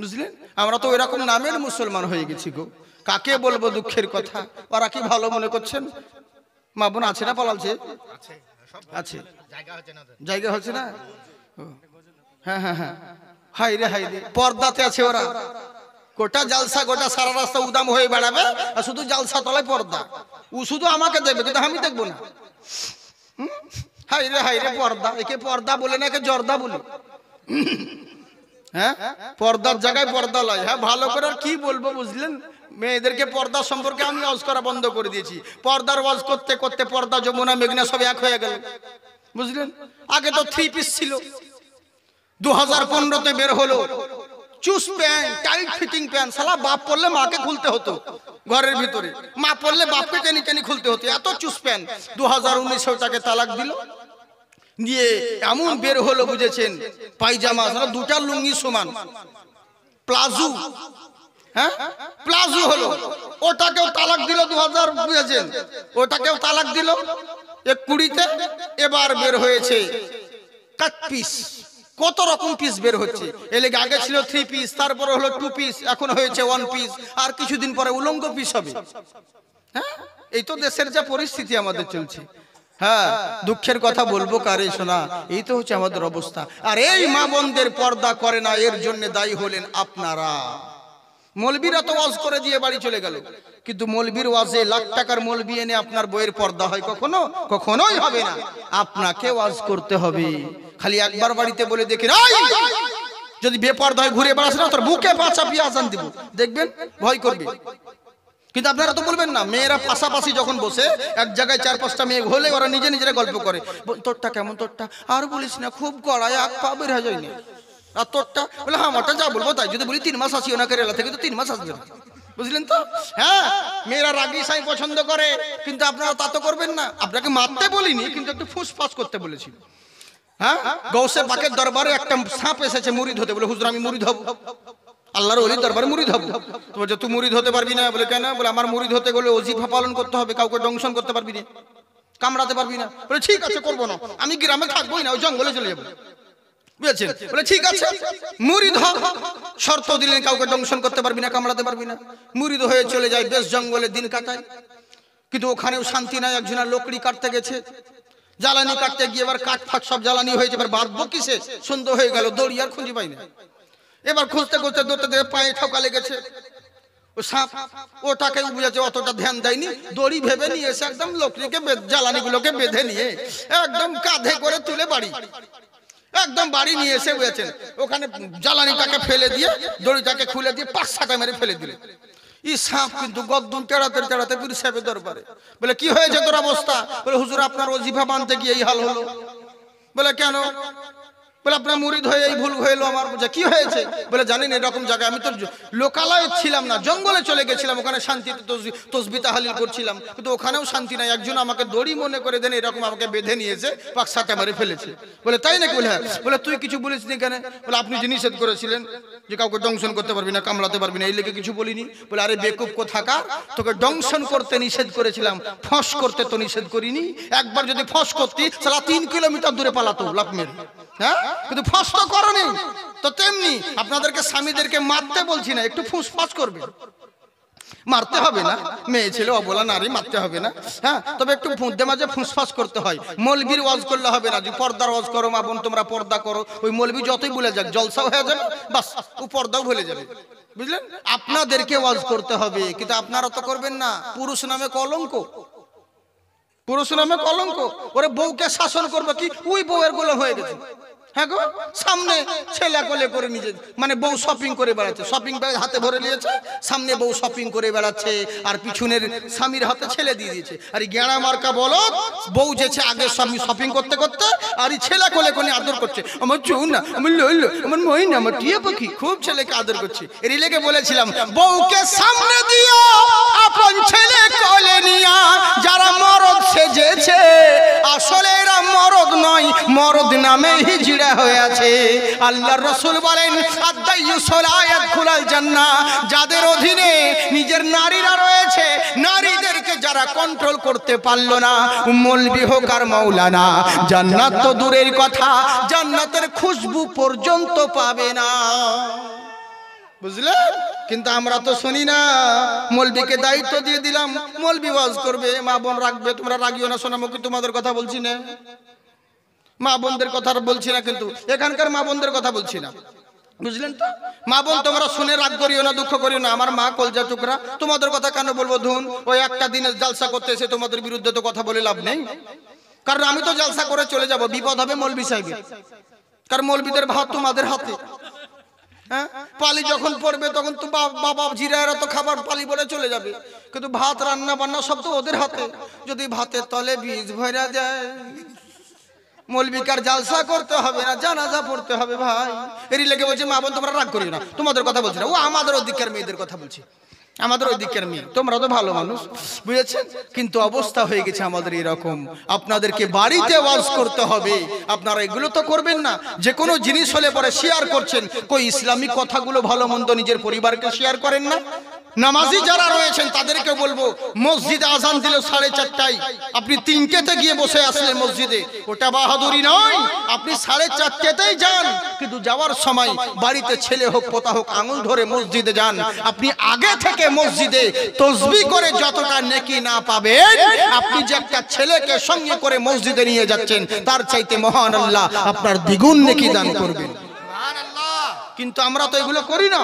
বুঝলেন, আমরা তো এরকম নামের মুসলমান হয়ে গেছি গো। কাকে বলবো দুঃখের কথা, ওরা কি ভালো মনে করছেন? মা বোন আছে না পালালছে? আছে, জায়গা হচ্ছে না। হ্যাঁ হ্যাঁ হ্যাঁ, হাই রে হাই রে, পর্দাতে আছে ওরা। গোটা জালসা, গোটা সারা রাস্তা উদাম হয়ে বেড়াবে, আর শুধু জালসা তলায় পর্দা। ও শুধু আমাকে দেখবে, কিন্তু আমি দেখবো না। হাই রে পর্দা, একে পর্দা বলে না, একে জর্দা বলে। হ্যাঁ, পর্দার জায়গায় পর্দা লয়। হ্যাঁ, ভালো করে কি বলবো বুঝলেন, মেয়েদেরকে পর্দা সম্পর্কে আমি ওয়াজ করা বন্ধ করে দিয়েছি। পর্দার ওয়াজ করতে করতে পর্দা, যমুনা, মেঘনা সব এক হয়ে গেল। বুঝলেন, আগে তো 3 পিস ছিল, 2015-তে বের হলো choose pant, tight fitting pant. সালা বাপ পড়লে মাকে খুলতে হতো ঘরের ভিতরে, মা পড়লে বাপকে টেনে টেনে খুলতে হতো, এত চুস প্যান্ট। 2019-এ তাকে তালাক দিল, দিয়ে এমন বের হলো বুঝেছেন, পায়জামা, দুটা লুঙ্গি সমান, প্লাজো। হ্যাঁ, প্লাজো হলো, ওটাকেও তালাক দিল 2000, বুঝেছেন, ওটাকেও তালাক দিল 2020-তে। এবার বের হয়েছে কাট পিস, কত রকম পিস বের হচ্ছে। এর লেগে আগে ছিল 3 পিস, তারপরে হলো 2 পিস, এখন হয়েছে 1 পিস, আর কিছুদিন পরে উলঙ্গ পিস হবে। হ্যাঁ, এই তো দেশের যা পরিস্থিতি আমাদের চলছে। হ্যাঁ, দুঃখের কথা বলবো কারে শোনা, এই তো হচ্ছে আমাদের অবস্থা। আর এই মা বোনদের পর্দা করে না, এর জন্য দায়ী হলেন আপনারা। মৌলবীরা তো ওয়াজ করে দিয়ে বাড়ি চলে গেল, কিন্তু মৌলবীর ওয়াজে লাখ টাকার মৌলবী এনে আপনার বইয়ের পর্দা হয় কখনো? কখনোই হবে না। আপনাকে ওয়াজ করতে হবে। খালি একবার বাড়িতে বলে দেখেন, যদি বেপর্দা হয় ঘুরে বেড়াস না, তোর বুকে পা চাপিয়ে আজান দিব, দেখবেন ভয় করবে। কিন্তু আপনারা তো বলবেন না। মেয়েরা পাশাপাশি যখন বসে এক জায়গায় 4-5টা মেয়ে হলে ওরা নিজে নিজেরা গল্প করে, তোরটা কেমন, তোরটা আর বলিস না, খুব গড়ায়, এক পা বের হয়ে যায়নি। আর তোরটা বলে, হ্যাঁ আমারটা যা বলবো তাই। যদি বলি 3 মাস আসি ওনাকে রেলা থেকে, তো 3 মাস আসবে না। বুঝলেন তো? হ্যাঁ, মেয়েরা রাগি সাই পছন্দ করে, কিন্তু আপনারা তা তো করবেন না। আপনাকে মারতে বলিনি, কিন্তু একটু ফুসফাস করতে বলেছি। হ্যাঁ, গৌসে পাকের দরবারে একটা সাপ এসেছে মুরিদ হতে, বলে হুজুর আমি মুরিদ হব, আল্লাহর ওলির দরবারে মুরিদ হব। তো বলছে তুই মুরিদ হতে পারবি না। বলে কেন? বলে আমার মুরিদ হতে গেলে ওজিফা পালন করতে হবে, কাউকে দংশন করতে পারবি না, কামড়াতে পারবি না। বলে ঠিক আছে, করবো না, আমি গ্রামে থাকবোই না, ওই জঙ্গলে চলে যাবো। বুঝেছেন? বলে ঠিক আছে, মুরিদ হ। শর্ত দিলেন, কাউকে দংশন করতে পারবি না, কামড়াতে পারবি না। মুরিদ হয়ে চলে যায়, বেশ জঙ্গলে দিন কাটায়। কিন্তু ওখানেও শান্তি নাই। একজনের লোকড়ি কাটতে গেছে, জ্বালানি কাটতে গিয়ে এবার কাঠ ফাট সব জ্বালানি হয়েছে। এবার বাঁধবো কিসে? সন্ধ্যা হয়ে গেল, দড়ি আর খুঁজে পাই না। এবার খুঁজতে খুঁজতে দৌড়তে দেখে পায়ে ঠকা লেগেছে। ও সাপ, ওটাকে বুঝেছে, অতটা ধ্যান দেয়নি, দড়ি ভেবে নিয়ে এসে একদম লোকড়িকে জ্বালানি গুলোকে বেঁধে নিয়ে একদম কাঁধে করে তুলে বাড়ি, একদম বাড়ি নিয়ে এসে বুঝেছেন, ওখানে জ্বালানিটাকে ফেলে দিয়ে দড়িটাকে খুলে দিয়ে 5-6টা মেরে ফেলে দিলে। ই সাপ কিন্তু গদ্দুন তেড়াতে তেড়াতে পীর সাহেবের দরবারে। বলে কি হয়েছে তোর অবস্থা? বলে হুজুর আপনার ওজিফা বানতে গিয়ে এই হাল হলো। বলে কেন? বলে আপনার মুরিদ হয়ে এই ভুল হইলো আমার। বলছে কি হয়েছে? বলে জানেন এরকম জায়গায় আমি তো লোকালয়ে ছিলাম না, জঙ্গলে চলে গেছিলাম, ওখানে শান্তিতে তসবিহ তাহলিল করছিলাম, কিন্তু ওখানেও শান্তি নাই। একজন আমাকে দড়ি মনে করে দেন এরকম আমাকে বেঁধে নিয়েছে, পাক সাথে মারে ফেলেছে। বলে তাই নাকি? বলে হ্যাঁ। বলে তুই কিছু বলিস নি কেন? বলে আপনি যে নিষেধ করেছিলেন যে কাউকে দংশন করতে পারবি না, কামড়াতে পারবি না, এই লেগে কিছু বলিনি। বলে আরে বেকুব কোথাকার, তোকে দংশন করতে নিষেধ করেছিলাম, ফস করতে তো নিষেধ করিনি। একবার যদি ফস করতি সালা 3 কিলোমিটার দূরে পালাতো লাফ মেরে। হ্যাঁ, কিন্তু ফস তো করনি। তো তেমনি আপনাদেরকে স্বামীদেরকে মারতে বলছি না, একটু ফুসফাস করবে, মারতে হবে না, মেয়ে ছেলে অবলা নারী মারতে হবে না। হ্যাঁ, তবে একটু মধ্যে মাঝে ফুসফাস করতে হয়। মৌলবীর ওয়াজ করলে হবে না যে পর্দার ওয়াজ করো মা বোন তোমরা পর্দা করো, ওই মৌলবী যতই ভুলে যাক জলসা হয়ে যাবে, বাস ও পর্দাও ভুলে যাবে। বুঝলেন? আপনাদেরকে ওয়াজ করতে হবে, কিন্তু আপনারা তো করবেন না। পুরুষ নামে কলঙ্ক, পুরুষ নামে কলঙ্ক। ওরে বউকে শাসন করবে কি, ওই বউয়ের গোলাম হয়ে গেছে। হ্যাঁ গো, সামনে ছেলে কোলে করে নিজে মানে বউ শপিং করে বেড়াচ্ছে, শপিং ব্যাগ হাতে ভরে নিয়েছে, সামনে বউ শপিং করে বেড়াচ্ছে, আর পিছনের স্বামীর হাতে ছেলে দিয়ে দিয়েছে। আর এই গেঁড়া মার্কা বলো বউ যেছে আগে স্বামী শপিং করতে করতে, আর এই ছেলে কোলে কোলে আদর করছে, আমার চুন না, আমার লইল, আমার মইনা, আমার টিয়া পাখি, খুব ছেলেকে আদর করছে। এর লেগে বলেছিলাম বউকে সামনে দিও, আপন ছেলে কোলে নিয়া। যারা মরদ সেজেছে আসলে এরা মরদ নয়, মরদ নামে হিজড়া হয়ে আছে। আল্লাহর রাসূল বলেন আদ-দাইয়ুসুল ইয়াদখুলুল জান্নাহ, যাদের অধীনে নিজের নারীরা রয়েছে, নারীদেরকে যারা কন্ট্রোল করতে পারলো না, মৌলবি হোক আর মাওলানা, জান্নাত তো দূরের কথা, জান্নাতের খুশবু পর্যন্ত পাবে না। বুঝলে? কিন্তু আমরা তো শুনি না। মৌলবীকে দায়িত্ব দিয়ে দিলাম, মৌলবি ওয়াজ করবে, মা বোন রাখবে, তোমরা রাগিও না, সোনামুখী তোমাদের কথা বলছি না, মা বোনদের কথা বলছি না, কিন্তু এখানকার মা বোনদের কথা বলছি না। বুঝলেন তো? মা বোন তোমরা শুনে রাগ করিও না, দুঃখ করিও না, আমার মা কলজা টুকরা, তোমাদের কথা কেন বলবো? ধুন ওই একটা দিনের জালসা করতে এসে তোমাদের বিরুদ্ধে তো কথা বলে লাভ নেই, কারণ আমি তো জালসা করে চলে যাব, বিপদ হবে মৌলবি সাহেবের, কারণ মৌলবিদের ভাত তোমাদের হাতে। হ্যাঁ, পালি যখন পড়বে তখন তো বাবা জিরায়রা তো খাবার পালি বলে চলে যাবে, কিন্তু ভাত রান্না বান্না সব তো ওদের হাতে। যদি ভাতের তলে বীজ ভরা যায়, মৌলবিকার জালসা করতে হবে না, জানাজা পড়তে হবে ভাই। এরই লেগে বলছে মা বোন তোমরা রাগ করিও না, তোমাদের কথা বলছি না, ও আমাদের ওদিকের মেয়েদের কথা বলছি, আমাদের ওই দিকের মেয়ে, তোমরা তো ভালো মানুষ, বুঝেছেন? কিন্তু অবস্থা হয়ে গেছে আমাদের এরকম। আপনাদেরকে বাড়িতে ওয়াজ করতে হবে, আপনারা এগুলো তো করবেন না। যে কোনো জিনিস হলে পরে শেয়ার করছেন, কই ইসলামিক কথাগুলো ভালো মন্দ নিজের পরিবারকে শেয়ার করেন না? নামাজি যারা রয়েছেন তাদেরকে বলবো, মসজিদে আজান দিল 4:30টায়, আপনি 3টেতে গিয়ে বসে আসলেন মসজিদে, ওটা বাহাদুরি নয়। আপনি 4:30তেই যান, কিন্তু যাওয়ার সময় বাড়িতে ছেলে হোক পোতা হোক আঙুল ধরে মসজিদে যান। আপনি আগে থেকে মসজিদে তাসবিহ করে যতটা নেকি না পাবেন, আপনি যে একটা ছেলেকে সঙ্গে করে মসজিদে নিয়ে যাচ্ছেন, তার চাইতে মহান আল্লাহ আপনার দ্বিগুণ নেকি দান করবেন। কিন্তু আমরা তো এগুলো করি না,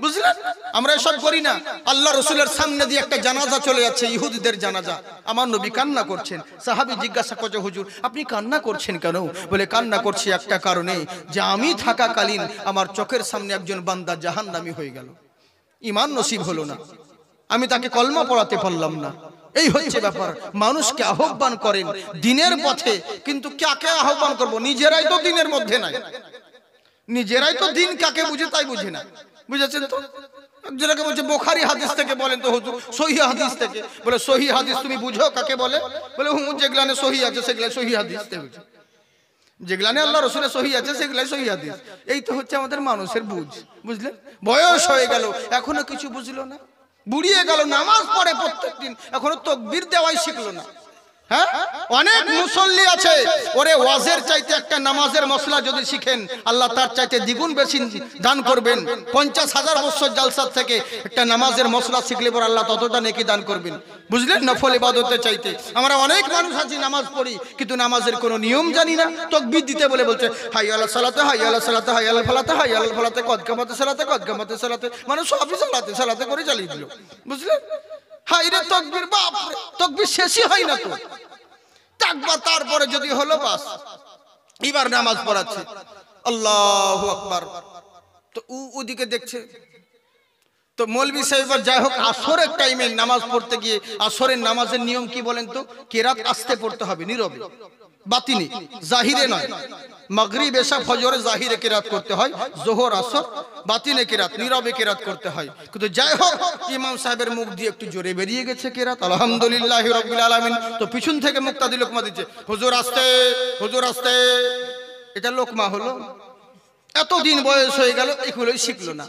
বুঝলেন? আমরা এসব করি না। আল্লাহ রসুলের সামনে দিয়ে একটা জানাজা চলে যাচ্ছে, ইহুদিদের জানাজা, আমার নবী কান্না করছেন। সাহাবী জিজ্ঞাসা করছে, হুজুর আপনি কান্না করছেন কেন? বলে কান্না করছি একটা কারণে, যে আমি থাকাকালীন আমার চোখের সামনে একজন বান্দা জাহান্নামী হয়ে গেল, ঈমান নসিব হলো না, আমি তাকে কলমা পড়াতে পারলাম না। এই হচ্ছে ব্যাপার। মানুষকে আহ্বান করেন দিনের পথে, কিন্তু কাকে আহ্বান করব? নিজেরাই তো দিনের মধ্যে নাই, নিজেরাই তো দিন কাকে বুঝে তাই বুঝে না, বুঝেছেন তো? যেটাকে বলছে বুখারী হাদিস থেকে বলেন তো হুজুর, সহিহ হাদিস থেকে। বলে সহিহ হাদিস তুমি বুঝো কাকে বলে? বলে যেগুলানে সহিহ আছে সেগুলা সহিহ হাদিস, যেগুলানে আল্লাহ রসুলের সহিহ আছে সেগুলাই সহিহ হাদিস। এই তো হচ্ছে আমাদের মানুষের বুঝ, বুঝলেন? বয়স হয়ে গেল এখনো কিছু বুঝলো না, বুড়িয়ে গেল, নামাজ পড়ে প্রত্যেকদিন, এখনো তাকবীর দেওয়াই শিখলো না। হ্যাঁ, অনেক মুসল্লি আছে, ওরে ওয়াজের চাইতে একটা নামাজের মশলা যদি শিখেন, আল্লাহ তার চাইতে দ্বিগুণ বেশি দান করবেন। 50,000 বছর জালসার থেকে একটা নামাজের মশলা শিখলে পর আল্লাহ ততটা নেকি দান করবেন, বুঝলেন? নফল ইবাদতের চাইতে। আমরা অনেক মানুষ আছি নামাজ পড়ি, কিন্তু নামাজের কোনো নিয়ম জানি না। তাকবীর দিতে বলে বলছে হাইয়া আলাস সালাতে, হাইয়া আলাস সালাতে, হাইয়া আলাল ফালাতে, হাইয়া আলাল ফালাতে, কদ কামাতে সালাতে, কদ কামাতে সালাতে, মানে সবই সালাতে সালাতে করে চালিয়ে দিল, বুঝলেন? হাইরে তাকবীর, বাপ রে, তাকবীর শেষই হয় না তো। তারপরে যদি হলো বাস, এবার নামাজ পড়াচ্ছে, আল্লাহু আকবার, তো ওদিকে দেখছে। তো মৌলভী সাহেব যাই হোক, আসরের টাইমে নামাজ পড়তে গিয়ে, আসরের নামাজের নিয়ম কি বলেন তো? কেরাত আস্তে পড়তে হবে, নীরবে, বাতিনি, জাহিরে নয়। মাগরিব এশা ফজরে জাহিরে কিরাত করতে হয়, যোহর আসর বাতিনে কিরাত নীরবে কিরাত করতে হয়। কিন্তু যাই হোক, ইমাম সাহেবের মুখ দিয়ে একটু জোরে বেরিয়ে গেছে কিরাত, আলহামদুলিল্লাহি রাব্বিল আলামিন। তো পিছন থেকে মুক্তাদি লোকমা দিচ্ছে, হুজুর আসতে, হুজুর আসতে। এটা লোকমা হলো। এতদিন বয়স হয়ে গেল, এগুলোই শিখলো না,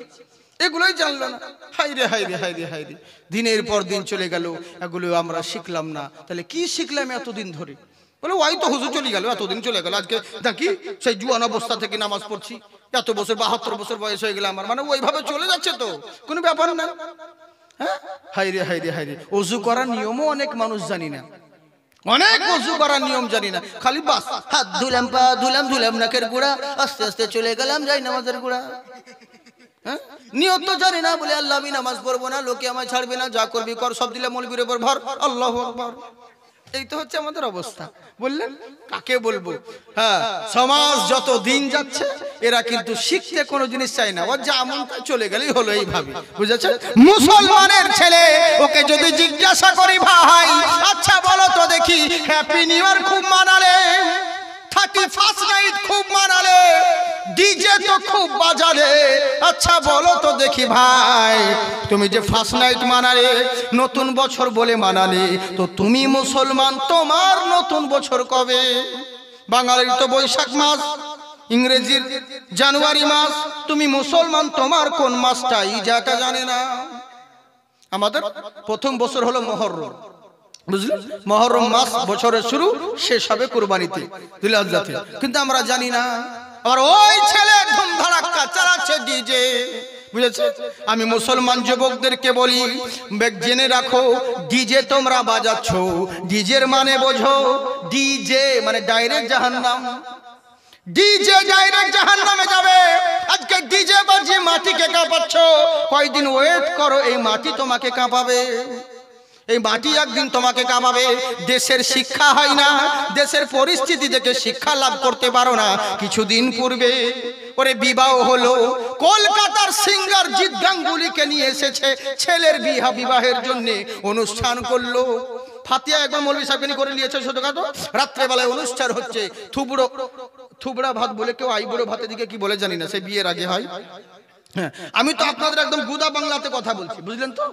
এগুলোই জানলো না। হাইরে হাইরে হাইরে হাইরে, দিনের পর দিন চলে গেল, এগুলো আমরা শিখলাম না। তাহলে কি শিখলাম এতদিন ধরে? বলে ওই তো হুজুর চলে গেল, এতদিন চলে গেল, আজকে দেখি সেই জুয়ান অবস্থা থেকে নামাজ পড়ছি, এত বছর 72 বছর বয়স হয়ে গেল আমার, মানে ওইভাবে চলে যাচ্ছে, তো কোনো ব্যাপার না। হ্যাঁ, হাইরে হাইরে হাইরে, ওযু করার নিয়মও অনেক মানুষ জানি না, অনেক ওযু করার নিয়ম জানি না, খালি বাস হাত ধুলাম, পা ধুলাম, ধুলাম নাকের গোড়া, আস্তে আস্তে চলে গেলাম যাই নামাজের গোড়া। হ্যাঁ, নিয়ত তো জানি না, বলে আল্লাহ আমি নামাজ পড়বো না, লোকে আমায় ছাড়বে না, যা করবি কর, সব দিলে মৌলবীর উপর ভর, আল্লাহু আকবার। এই তো হচ্ছে আমাদের অবস্থা। বললেন কাকে বলবো? হ্যাঁ, সমাজ যত দিন যাচ্ছে এরা কিন্তু শিখতে কোনো জিনিস চায় না, ও যেমন চলে গেলেই হলো এইভাবে, বুঝেছেন? মুসলমানের ছেলে, ওকে যদি জিজ্ঞাসা করি ভাই আচ্ছা বলো তো দেখি, হ্যাপি নিউ ইয়ার খুব মানালে, 31st নাইট খুব মানালে, ডিজে তো খুব বাজালে, আচ্ছা বলো তো দেখি ভাই, তুমি যে ফার্স্ট নাইট মানালে, নতুন বছর বলে মানালে, তো তুমি মুসলমান, তোমার নতুন বছর কবে? বাঙালির তো বৈশাখ মাস, ইংরেজির জানুয়ারি মাস, তুমি মুসলমান, তোমার কোন মাসটা ইজাটা জানে না। আমাদের প্রথম বছর হলো মুহররম, বুঝলেন? মুহররম মাস বছরের শুরু, শেষ হবে কুরবানিতে, জিলহজ্জাতে, কিন্তু আমরা জানি না। আর ওই ছেলে ধুমধাড়াক্কা চালাচ্ছে ডিজে, বুঝেছে? আমি মুসলমান যুবকদেরকে বলি, জেনে রাখো, ডিজে তোমরা বাজাচ্ছ, ডিজের মানে বোঝো, ডিজে মানে ডাইরেক্ট জাহান্নাম, ডিজে ডাইরেক্ট জাহান্নামে যাবে। আজকে ডিজে বাজিয়ে মাটিকে কাঁপাচ্ছ, কয়দিন ওয়েট করো, এই মাটি তোমাকে কাঁপাবে, এই মাটি একদিন তোমাকে কাঁপাবে। দেশের শিক্ষা হয় না, দেশের পরিস্থিতি দেখে শিক্ষা লাভ করতে পারো না। কিছুদিন পূর্বে ওরে বিবাহ হলো, কলকাতার সিঙ্গার জিৎ গাঙ্গুলিকে নিয়ে এসেছে, ছেলের বিবাহের জন্য অনুষ্ঠান করলো। ফাতিয়া একবার মৌলভী সাহেব করে নিয়েছে ছোটখাটো, রাত্রেবেলায় অনুষ্ঠান হচ্ছে, থুবড়া ভাত বলে, কেউ আইবুড়ো ভাতের দিকে কি বলে জানি না, সে বিয়ের আগে হয়। হ্যাঁ, আমি তো আপনাদের একদম গুদা বাংলাতে কথা বলছি, বুঝলেন তো?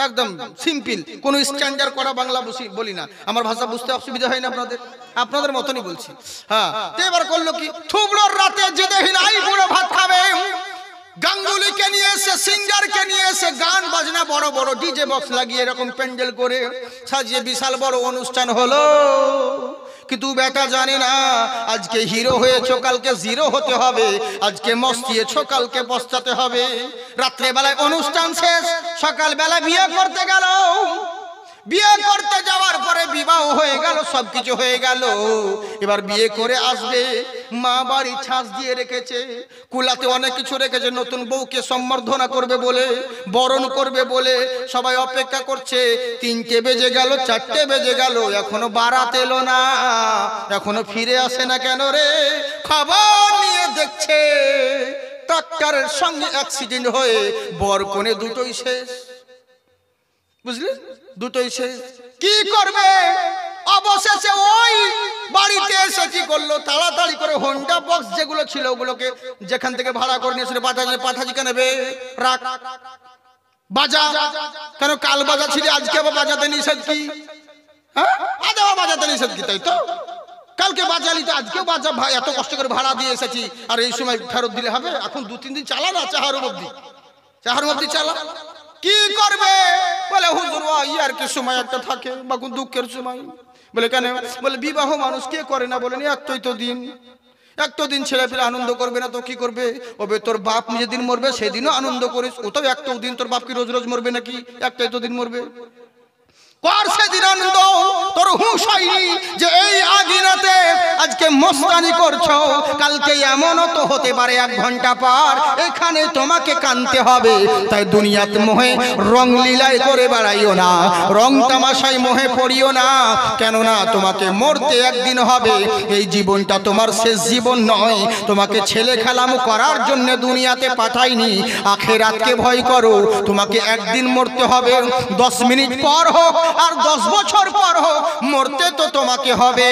একদম সিম্পল, কোন স্ট্যান্ডার্ড করা বাংলা বলি না, আমার ভাষা বুঝতে অসুবিধা হয় না আপনাদের, আপনাদের মতনই বলছি। হ্যাঁ, তো এবার করলো কি, থুবড়োর রাতে যে দেখি আইবুড়ো ভাত খাবে, গাঙ্গুলিকে নিয়ে এসে, সিঙ্গারকে নিয়ে এসে, গান বাজনা বড় বড় ডিজে বক্স লাগিয়ে এরকম প্যান্ডেল করে সাজিয়ে বিশাল বড় অনুষ্ঠান হলো। কিন্তু বেটা জানে না, আজকে হিরো হয়েছো, কালকে জিরো হতে হবে, আজকে মস্তিয়েছো, কালকে পস্তাতে হবে। রাত্রে বেলায় অনুষ্ঠান শেষ, সকাল বেলা বিয়ে করতে গেল, বিয়ে করতে যাওয়ার পরে বিবাহ হয়ে গেল, সবকিছু হয়ে গেল। এবার বিয়ে করে আসবে, মা বাড়ি ছাঁচ দিয়ে রেখেছে, কুলাতে অনেক কিছু রেখেছে, নতুন বউকে সম্বর্ধনা করবে বলে, বরণ করবে বলে সবাই অপেক্ষা করছে। 3টে বেজে গেল, 4টে বেজে গেল, এখনো বারাত এলো না, এখনো ফিরে আসে না কেন রে? খবর নিয়ে দেখছে ট্রাক্টরের সঙ্গে অ্যাক্সিডেন্ট হয়ে বর কনে দুটোই শেষ, বুঝলি? দুটোই শেষ। কি করবে? অবশেষে ওই বাড়িতে এসে কি করলো, তাড়াতাড়ি করে হোন্ডা বক্স যেগুলো ছিল ওগুলোকে যেখান থেকে ভাড়া করে নিয়েছিল, পাঠাজি কেন নেবে, রাখ, বাজা, কেন কাল বাজা ছিল, আজকে আবার বাজাতে নিষেধ কি? হ্যাঁ, আজ আবার বাজাতে নিষেধ কি? তাই তো, কালকে বাজালি তো আজকেও বাজা, ভাই এত কষ্ট করে ভাড়া দিয়ে এসেছি, আর এই সময় ফেরত দিলে হবে? এখন 2-3 দিন চালা না, চাহারুম অব্দি চালা। কি করবে? বলে হুজুর ইয়ার কি সময় একটা থাকে, বা কোন দুঃখের সময়। বলে কেন? বলে বিবাহ মানুষ কে করে না, বলেনি একটা দিন ছেলে পেলে আনন্দ করবে না তো কি করবে? ওবে তোর বাপ যেদিন মরবে সেদিনও আনন্দ করিস, ও তো একটা দিন, তোর বাপ কি রোজ রোজ মরবে নাকি? একটাই তো দিন মরবে, কর সেদিন আনন্দ। তোর হুঁশ হয়নি যে এই আদিনাতে আজকে মস্তানি করছো, কালকে এমনও তো হতে পারে 1 ঘন্টা পর এখানে তোমাকে কানতে হবে। তাই দুনিয়াতে মোহে রং লীলায় করে বেড়াইও না, রং তামাশায় মোহে পড়িও না, কেননা তোমাকে মরতে একদিন হবে। এই জীবনটা তোমার শেষ জীবন নয়, তোমাকে ছেলে খেলাম করার জন্য দুনিয়াতে পাঠাইনি। আখিরাতকে ভয় করো, তোমাকে একদিন মরতে হবে। 10 মিনিট পর হোক আর 10 বছর পর হোক, মরতে তো তোমাকে হবে।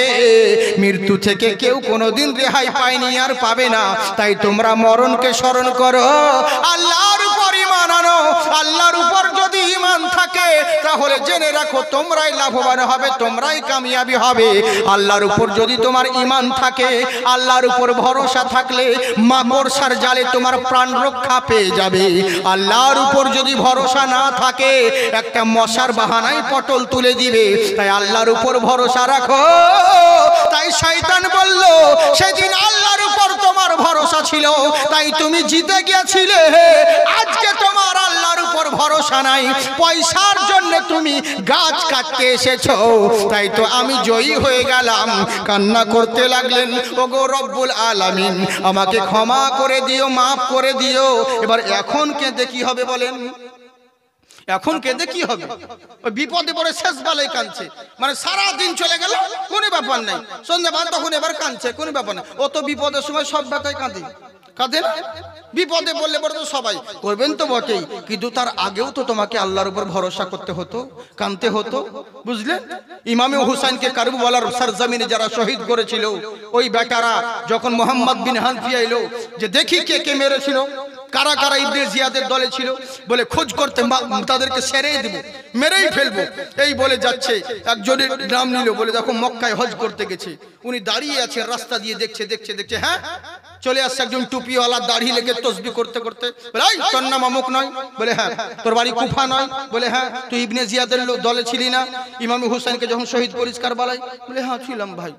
মৃত্যু থেকে কেউ কোনোদিন রেহাই পায়নি আর পাবে না। তাই তোমরা মরণকে স্মরণ করো, আল্লাহর উপর ঈমান আনো। আল্লাহর উপর যদি ঈমান থাকে তাহলে জেনে রাখো তোমরাই লাভবান হবে, তোমরাই কামিয়াবি হবে। আল্লাহর উপর যদি তোমার ঈমান থাকে, আল্লাহর উপর ভরসা থাকলে মাকড়সার জালে তোমার প্রাণ রক্ষা পেয়ে যাবে। আল্লাহর উপর যদি ভরসা না থাকে, একটা মশার বাহানায় পটল তুলে দিবে। তাই আল্লাহর উপর ভরসা রাখো। তাই শয়তান বলল, সেদিন আল্লাহর উপর তোমার ভরসা ছিল তাই তুমি জিতে গিয়েছিলে। আজকে তোমার আল্লাহর উপর ভরসা নাই, পয়সার জন্য তুমি গাছ কাটতে এসেছো, তাই তো আমি জয়ী হয়ে গেলাম। কান্না করতে লাগলেন, ওগো রব্বুল আলামিন আমাকে ক্ষমা করে দিও, মাফ করে দিও। এবার এখন কেঁদে কি হবে বলেন? এখন কেঁদে কি হবে? ওই বিপদে পড়ে শেষ বেলায় কাঁদছে, মানে সারা দিন চলে গেল কোনো ব্যাপার নাই, সন্ধ্যা বাদ তখন এবার কাঁদছে, কোনো ব্যাপার নাই। ও তো বিপদের সময় সব ব্যাপারে কাঁদে, কাঁদে না? বিপদে বললে পরে তো সবাই করবেন তো বটেই, কিন্তু তার আগেও তো তোমাকে আল্লাহর উপর ভরসা করতে হতো, কাঁদতে হতো, বুঝলে? ইমামে হুসাইনকে কারবালার সরজমিনে যারা শহীদ করেছিল, ওই বেটারা যখন মোহাম্মদ বিন হানফিয়া এলো যে দেখি কে কে মেরেছিল, কারা কারা ইবনে জিয়াদের দলে ছিল, বলে খোঁজ করতে তাদেরকে সেরেই দিব, মেরেই ফেলবো, এই বলে যাচ্ছে। একজনের নাম নিল, বলে দেখো মক্কায় হজ করতে গেছে, উনি দাঁড়িয়ে আছে রাস্তা দিয়ে, দেখছে দেখছে দেখছে, হ্যাঁ চলে আসছে একজন টুপিওয়ালা, দাড়ি লেগে তসবি করতে করতে, বলে এই তোর নাম অমুক নয়? বলে হ্যাঁ। তোর বাড়ি কুফা নয়? বলে হ্যাঁ। তুই ইবনে জিয়াদের দলে ছিলি না ইমামে হুসাইনকে যখন শহীদ করিস কারবালায়? বলে হ্যাঁ ছিলাম ভাই।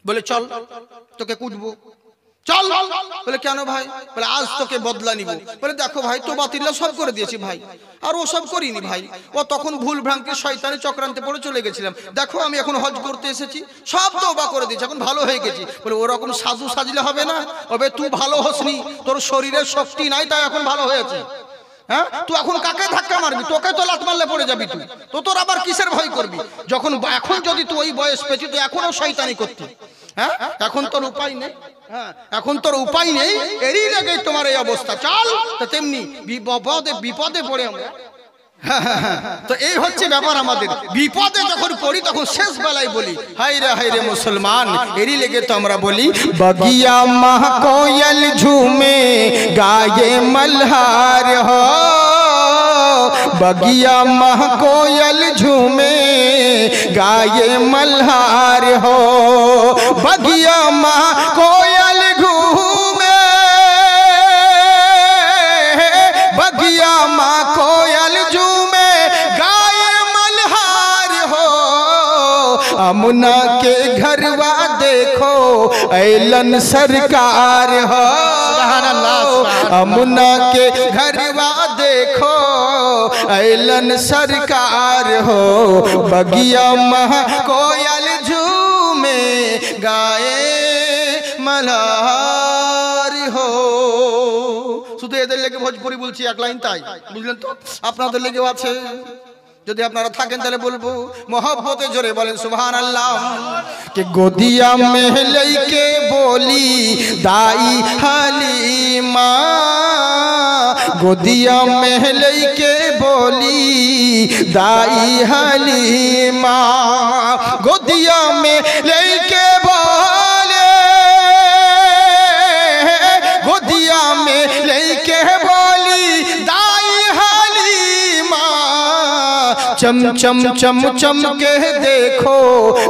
বলে চল তোকে কুটবো, চল। বলে কেন ভাই? বলে আজ তোকে বদলা নিব। বলে দেখো ভাই, তো বাতিল্লা সব করে দিয়েছি ভাই, আর ও সব করিনি ভাই, ও তখন ভুল ভ্রান্তি শয়তানি চক্রান্তে পড়ে চলে গেছিলাম, দেখো আমি এখন হজ করতে এসেছি, সব তওবা করে দিয়েছি, এখন ভালো হয়ে গেছি। বলে ওরকম সাজু সাজলে হবে না, তবে তুই ভালো হসনি, তোর শরীরের শক্তি নাই তাই এখন ভালো হয়েছে। হ্যাঁ, তুই এখন কাকে ধাক্কা মারবি? তোকে তো লাত মারলে পড়ে যাবি তুই, তো তোর আবার কিসের ভয় করবি? যখন এখন যদি তুই ওই বয়স পেয়েছি, তুই এখনো শয়তানি করতি। হ্যাঁ, এখন তোর উপায় নেই, হ্যাঁ এখন তোর উপায় নেই, এরই লেগে তোমার এই অবস্থা। চল। তো তেমনি বিপদে বিপদে পড়ে আমরা, তো এই হচ্ছে ব্যাপার আমাদের। বিপদে যখন পড়ি তখন শেষ বেলায় বলি হায় রে মুসলমান, এরই লেগে তো আমরা বলি বগিয়া মাহ কোयल ঝুমে গায়ে মলহার हो, बगिया माह कोयल झूमे गाये मल्हार हो, बगिया माह कोयल घूमे, बगिया माह कोयल झूमे गाये मल्हार हो, अमुना के घरवा देखो ऐलन सरकार हो, अमुना के घरवा देखो ऐलन सरकार हो, बगिया मह कोयल झूमे गाए मल्हार हो। শুধু এদের লেগে ভোজপুরি বলছি এক লাইন, তাই বুঝলেন তো? আপনাদের লেগেও আছে, যদি আপনারা থাকেন তাহলে বলবো मोहब्बते जोरे बोलें सुभान अल्लाह। कि गोदिया में लेके बोली दाई हलीमा, गोदिया में लेके बोली दाई हलीमा, गोदिया में लेके बोले, गोदिया में लेके बोली दाई हलीमा, चम चम चम चम के देखो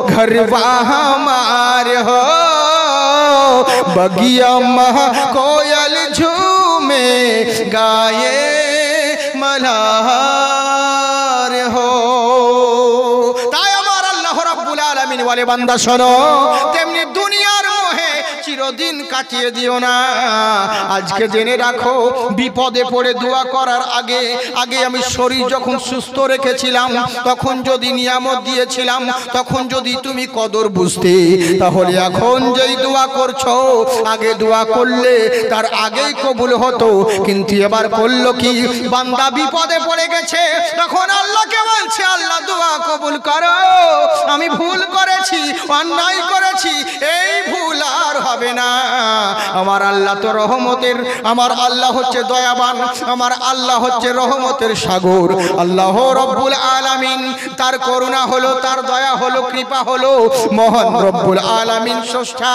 घरवा हमारे हो, बगिया मह कोयल झूमे गाये मल्हार हो। ताई हमारा अल्लाह रब्बुल आलमीन वाले बंदा सुनो, तेमनी दुनियार मोहे চিরদিন কাটিয়ে দিও না। আজকে জেনে রাখো, বিপদে পড়ে দোয়া করার আগে আমি শরীর যখন সুস্থ রেখেছিলাম, তখন যদি নিয়ামত দিয়েছিলাম, তখন যদি তুমি কদর বুঝতে, তাহলে এখন যেই দোয়া করছো, আগে দোয়া করলে তার আগেই কবুল হতো। কিন্তু এবার করলো কি, বান্দা বিপদে পড়ে গেছে, তখন আল্লাহকে বলছে, আল্লাহ দোয়া কবুল করো, আমি ভুল করেছি, অন্যায় করেছি, এই ভুল আর হবে না। আমার আল্লাহ তো রহমতের, আমার আল্লাহ হচ্ছে দয়াবান, আমার আল্লাহ হচ্ছে রহমতের সাগর। আল্লাহ রব্বুল আলামিন, তার করুণা হলো, তার দয়া হলো, কৃপা হলো, মহান রব্বুল আলামিন স্রষ্টা,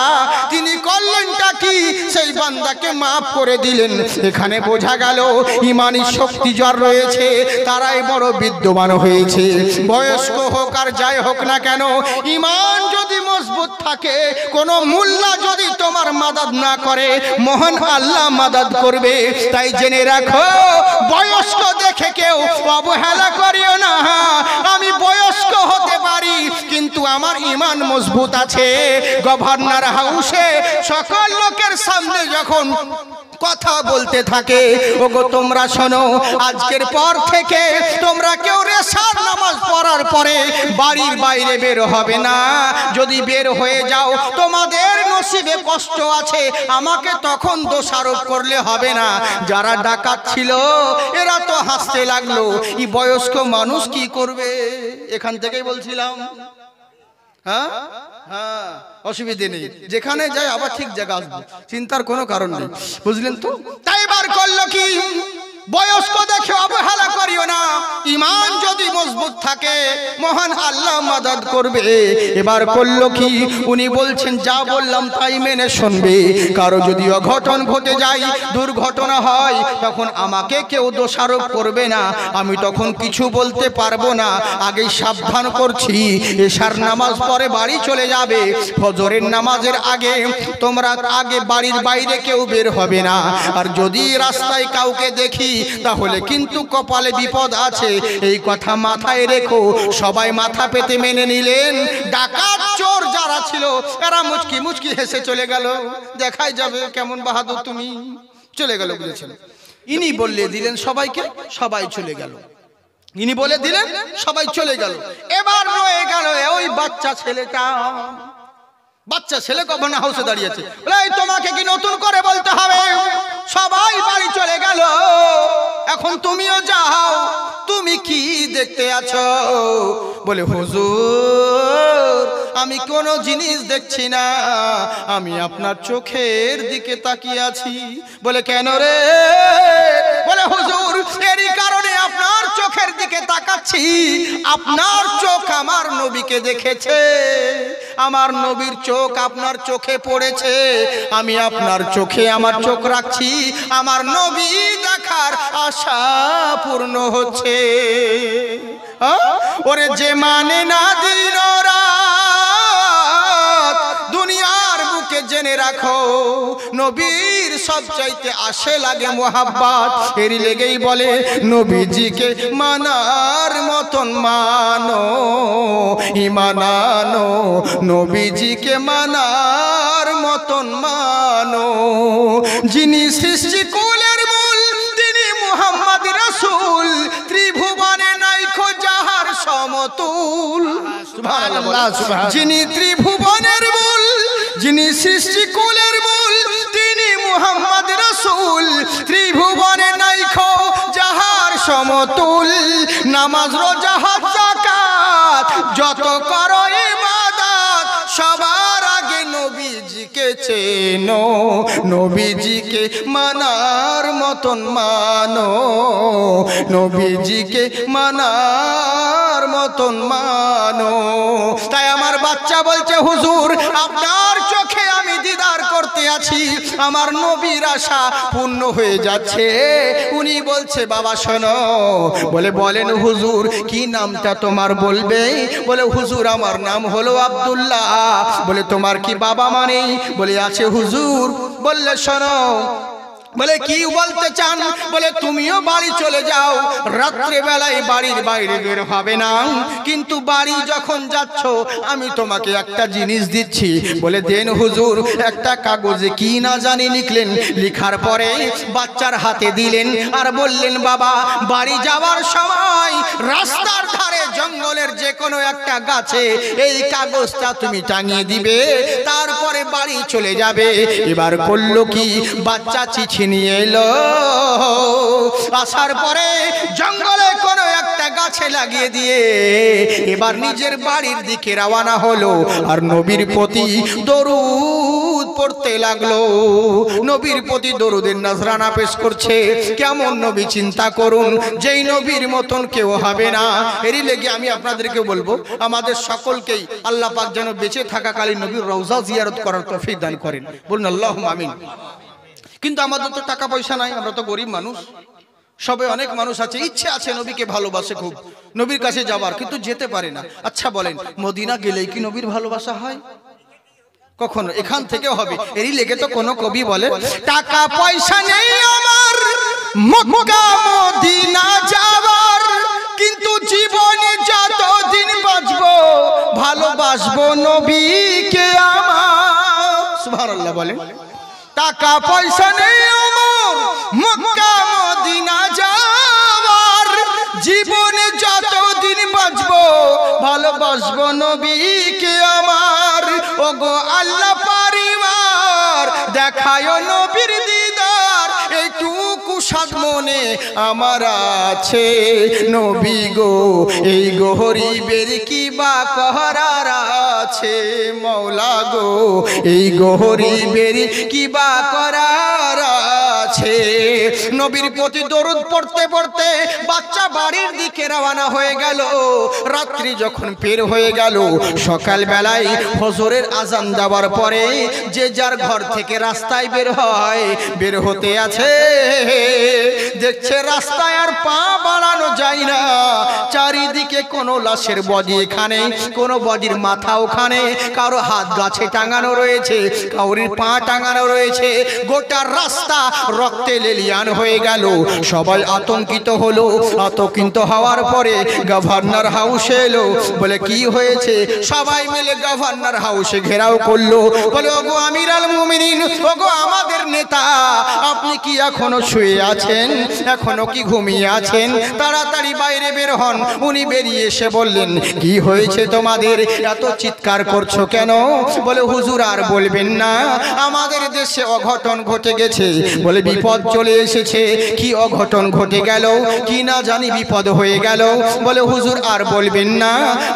তিনি করলেনটা কি, সেই বান্দাকে মাফ করে দিলেন। এখানে বোঝা গেল ইমানি শক্তি যার রয়েছে তারাই বড় বিদ্যমান হয়েছে। বয়স্ক হোক আর যাই হোক না কেন, ইমান যদি মজবুত থাকে, কোন মোল্লা যদি তোমার মাদাদ না করে, মহান আল্লাহ মাদাদ করবে। তাই জেনে রাখো, বয়স্ক দেখে কেউ অবহেলা করিও না। আমি বয়স্ক হতে পারি, কিন্তু আমার ইমান মজবুত আছে। গভর্নর হাউসে সকল লোকের সামনে যখন কথা বলতে থাকে, ওগো তোমরা শোনো, আজকের পর থেকে তোমরা কেউ রেশার নামাজ পড়ার পরে বাড়ির বাইরে বের হবে না। যদি বের হয়ে যাও, তোমাদের নসিবে কষ্ট আছে, আমাকে তখন দোষারোপ করলে হবে না। যারা ডাকাত ছিল এরা তো হাসতে লাগলো, এই বয়স্ক মানুষ কি করবে। এখান থেকেই বলছিলাম, হ্যাঁ হ্যাঁ, অসুবিধে নেই, যেখানে যাই আবার ঠিক জায়গা আসবো, চিন্তার কোনো কারণ নেই, বুঝলেন তো। তাই বার করলো কি, বয়স্ক দেখে অবহেলা করিও না। ইমান যদি মজবুত থাকে, মহান আল্লাহ মাদাদ করবে। এবার করলো কি, উনি বলছেন যা বললাম তাই মেনে শুনবে। কারো যদি অঘটন ঘটে যায়, দুর্ঘটনা হয়, তখন আমাকে কেউ দোষারোপ করবে না, আমি তখন কিছু বলতে পারবো না। আগেই সাবধান করছি, এশার নামাজ পরে বাড়ি চলে যাবে, ফজরের নামাজের আগে তোমরা আগে বাড়ির বাইরে কেউ বের হবে না। আর যদি রাস্তায় কাউকে দেখি, তাহলে কিন্তু কপালে বিপদ আছে, এই কথা মাথায় রেখো। সবাই মাথা পেতে মেনে নিলেন। ডাকাত চোর যারা ছিল এরা মুচকি মুচকি হেসে চলে গেল, দেখাই যাবে কেমন বাহাদুর তুমি, চলে গেল, বুঝেছেন। ইনি বললে দিলেন সবাইকে, সবাই চলে গেল। ইনি বলে দিলেন, সবাই চলে গেল। এবার রয়ে গেল ওই বাচ্চা ছেলেটা। বাচ্চা ছেলে গভর্নর হাউসে দাঁড়িয়েছে, তোমাকে কি নতুন করে বলতে হবে? সবাই বাড়ি চলে গেল, এখন তুমিও যাও, তুমি কি দেখতে আছো? বলে হুজুর, আমি কোনো জিনিস দেখছি না, আমি আপনার চোখের দিকে তাকিয়ে আছি। বলে কেন রে? বলে হুজুর, এরই কারণে আপনার চোখের দিকে তাকাচ্ছি, আপনার চোখ আমার নবীকে দেখেছে, আমার নবীর চোখ আপনার চোখে পড়েছে, আমি আপনার চোখে আমার চোখ রাখছি, আমার নবী দেখার আশা পূর্ণ হচ্ছে। ওরে যে মানে না দিন রাত, দুনিয়ার বুকে জেনে রাখো, নবীর সবচাইতে আশে লাগে মোহাব্বত। এরই লেগেই বলে নবীজিকে মানার মতন মানো, ঈমান আনো, নবীজিকে মানার মতন মানো। যিনি সৃষ্টি কুলের মূল, তিনি মুহাম্মদ রাসূল, ত্রিভুবনে নাইকো যাহার সমতুল। সুবহানাল্লাহ, যিনি ত্রিভুবনের মূল, যিনি সৃষ্টি কুলের মূল, তিনি মুহাম্মদ রাসূল, ত্রিভুবনে নাইকো যাহার সমতুল। নামাজ রোজা হজ যাকাত যত করো ইবাদত, সবার আগে নবীজিকে চেনো, নবীজিকে মানার মতন মানো, নবীজিকে মানার মতন মানো। তাই আমার বাচ্চা বলছে হুজুর, আপনার চোখে আমি দিদার করতে আছি, আমার নবীর আশা পূর্ণ হয়ে যাচ্ছে। উনি বলছে বাবা শোনো, বলে বলেন হুজুর কি নামটা তোমার বলবে? বলে হুজুর আমার নাম হলো আব্দুল্লাহ। বলে তোমার কি বাবা মা নেই? বলে আছে হুজুর। বললে শোনো, বলে কি বলতে চান? বলে তুমিও বাড়ি চলে যাও, রাত্রে বেলায় বাড়ির বাইরে বের হবে না, কিন্তু বাড়ি যখন যাচ্ছ আমি তোমাকে একটা জিনিস দিচ্ছি। বলে দেন হুজুর। একটা কাগজে কি না জানি লিখলেন, লিখার পরে বাচ্চার হাতে দিলেন আর বললেন বাবা বাড়ি যাওয়ার সময় রাস্তার ধারে জঙ্গলের যে কোনো একটা গাছে এই কাগজটা তুমি টাঙিয়ে দিবে, তারপরে বাড়ি চলে যাবে। এবার করলো কি, বাচ্চা চিঠি নিয়ে এলো, আসার পরে জঙ্গলে কোনো একটা গাছে লাগিয়ে দিয়ে এবার নিজের বাড়ির দিকে রওনা হলো। আর নবীর প্রতি দরুদ পড়তে লাগলো, নবীর প্রতি দরুদের নজরানা পেশ করছে। কেমন নবী চিন্তা করুন, যেই নবীর মতন কেউ হবে না। এরই লেগে আমি আপনাদেরকে বলবো আমাদের সকলকেই আল্লাহ পাক যেন বেঁচে থাকাকালীন নবীর রওজা জিয়ারত করার তৌফিক দান করেন, বলুন আল্লাহুম্মা আমিন। কিন্তু আমাদের তো টাকা পয়সা নাই, আমরা তো গরিব মানুষ। সবে অনেক মানুষ আছে, ইচ্ছে আছে নবীকে ভালোবাসে খুব, নবীর কাছে যাবার, কিন্তু যেতে পারে না। আচ্ছা বলেন, মদিনা গেলেই কি নবীর ভালোবাসা হয়? কখনো এখান থেকে হবে। এরই লেগে তো কোনো কবি বলে টাকা পয়সা নেই আমার মক্কা মদিনা যাওয়ার, কিন্তু জীবনে যতদিন বাঁচবো ভালোবাসবো নবীকে আমার। সুবহানাল্লাহ বলেন। টাকা পয়সা নেই আমার মক্কা মদিনা যাওয়ার, জীবনে যতদিন বাঁচবো ভালোবাসবো নবীকে আমার। ওগো আল্লাহ পরিবার দেখায় নবীর দিদার, এইটুকু সাদ মনে আমার আছে। নবী গো এই গরিবের কি বা করার আছে, মওলা গো এই গরিবের কি বা করার আছে। নবীর প্রতি দরুদ পড়তে পড়তে বাচ্চা বাড়ির দিকে রওনা হয়ে গেল। রাত্রি যখন পের হয়ে গেল, সকাল বেলায় ফজরের আজান দেওয়ার পরে যে যার ঘর থেকে রাস্তায় বের হয়, বের হতে আছে, দেখছে রাস্তায় আর পা বাড়ানো যায় না। চারিদিকে কোনো লাশের বডি, এখানে কোনো বডির মাথা ওখানে, কারো হাত গাছে টাঙানো রয়েছে, কারোর পা টাঙানো রয়েছে, গোটা রাস্তা রক্তে লেলিয়ান হয়ে গেল। সবাই আতঙ্কিত হলো। আতঙ্কিত হওয়ার পরে গভর্নর হাউসে এলো। বলে কি হয়েছে? সবাই মিলে গভর্নর হাউসে ঘেরাও করলো। বলে ওগো আমিরুল মুমিনিন, ওগো আমাদের নেতা, আপনি কি এখনো শুয়ে আছেন? এখনো কি ঘুমিয়ে আছেন? তাড়াতাড়ি বাইরে বের হন। উনি বেরিয়ে এসে বললেন কি হয়েছে তোমাদের, এত চিৎকার করছো কেন? বলে হুজুর আর বলবেন না, আমাদের দেশে অঘটন ঘটে গেছে। বলে বিপদ চলে এসেছে। কি অঘটন ঘটে গেল? কি না জানি বিপদ হয়ে গেল। বলে হুজুর আর বলবেন না,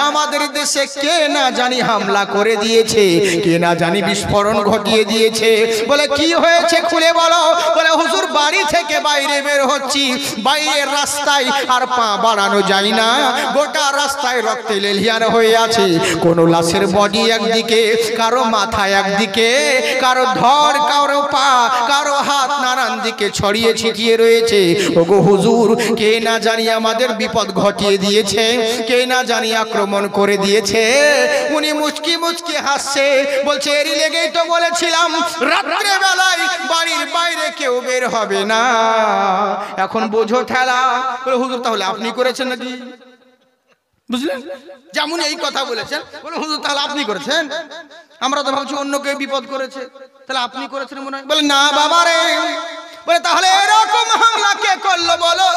আমাদের দেশে কে না জানি হামলা করে দিয়েছে, কে না জানি বিস্ফোরণ ঘটিয়ে দিয়েছে। বলে কি হয়েছে খুলে বলো। বলে হুজুর বাড়ি থেকে বাইরে বের হচ্ছি, বাইরের রাস্তায় আর পা বাড়ানো যায় না, গোটা রাস্তায় রক্তে লেলিয়ান হয়ে আছে। কোনো লাশের বডি একদিকে, কারো মাথা একদিকে, কারো ধর, কারো পা, কারো হাত নানান দিকে ছড়িয়ে ছিটিয়ে রয়েছে। ওগো হুজুর, কে না জানি আমাদের বিপদ ঘটিয়ে দিয়েছে, কে না জানি আক্রমণ করে দিয়েছে। উনি মুচকি মুচকি হাসছে, বলছে এরই লেগেই তো বলেছিলাম রাত্রে বেলায় বাড়ির বাইরে কেউ বের হবে না। এখন বোঝো ঠেলা। বলে হুজুর তাহলে আপনি করেছেন নাকি? বুঝলেন? যেমন এই কথা বলেছেন। বলে হুজুর তাহলে আপনি করেছেন? আমরা তো ভাবছি অন্য কেউ বিপদ করেছে, তাহলে আপনি করেছেন মনে হয়। বলে না বাবা রে। বলে তাহলে এরকম হামলা কে করলো বলো?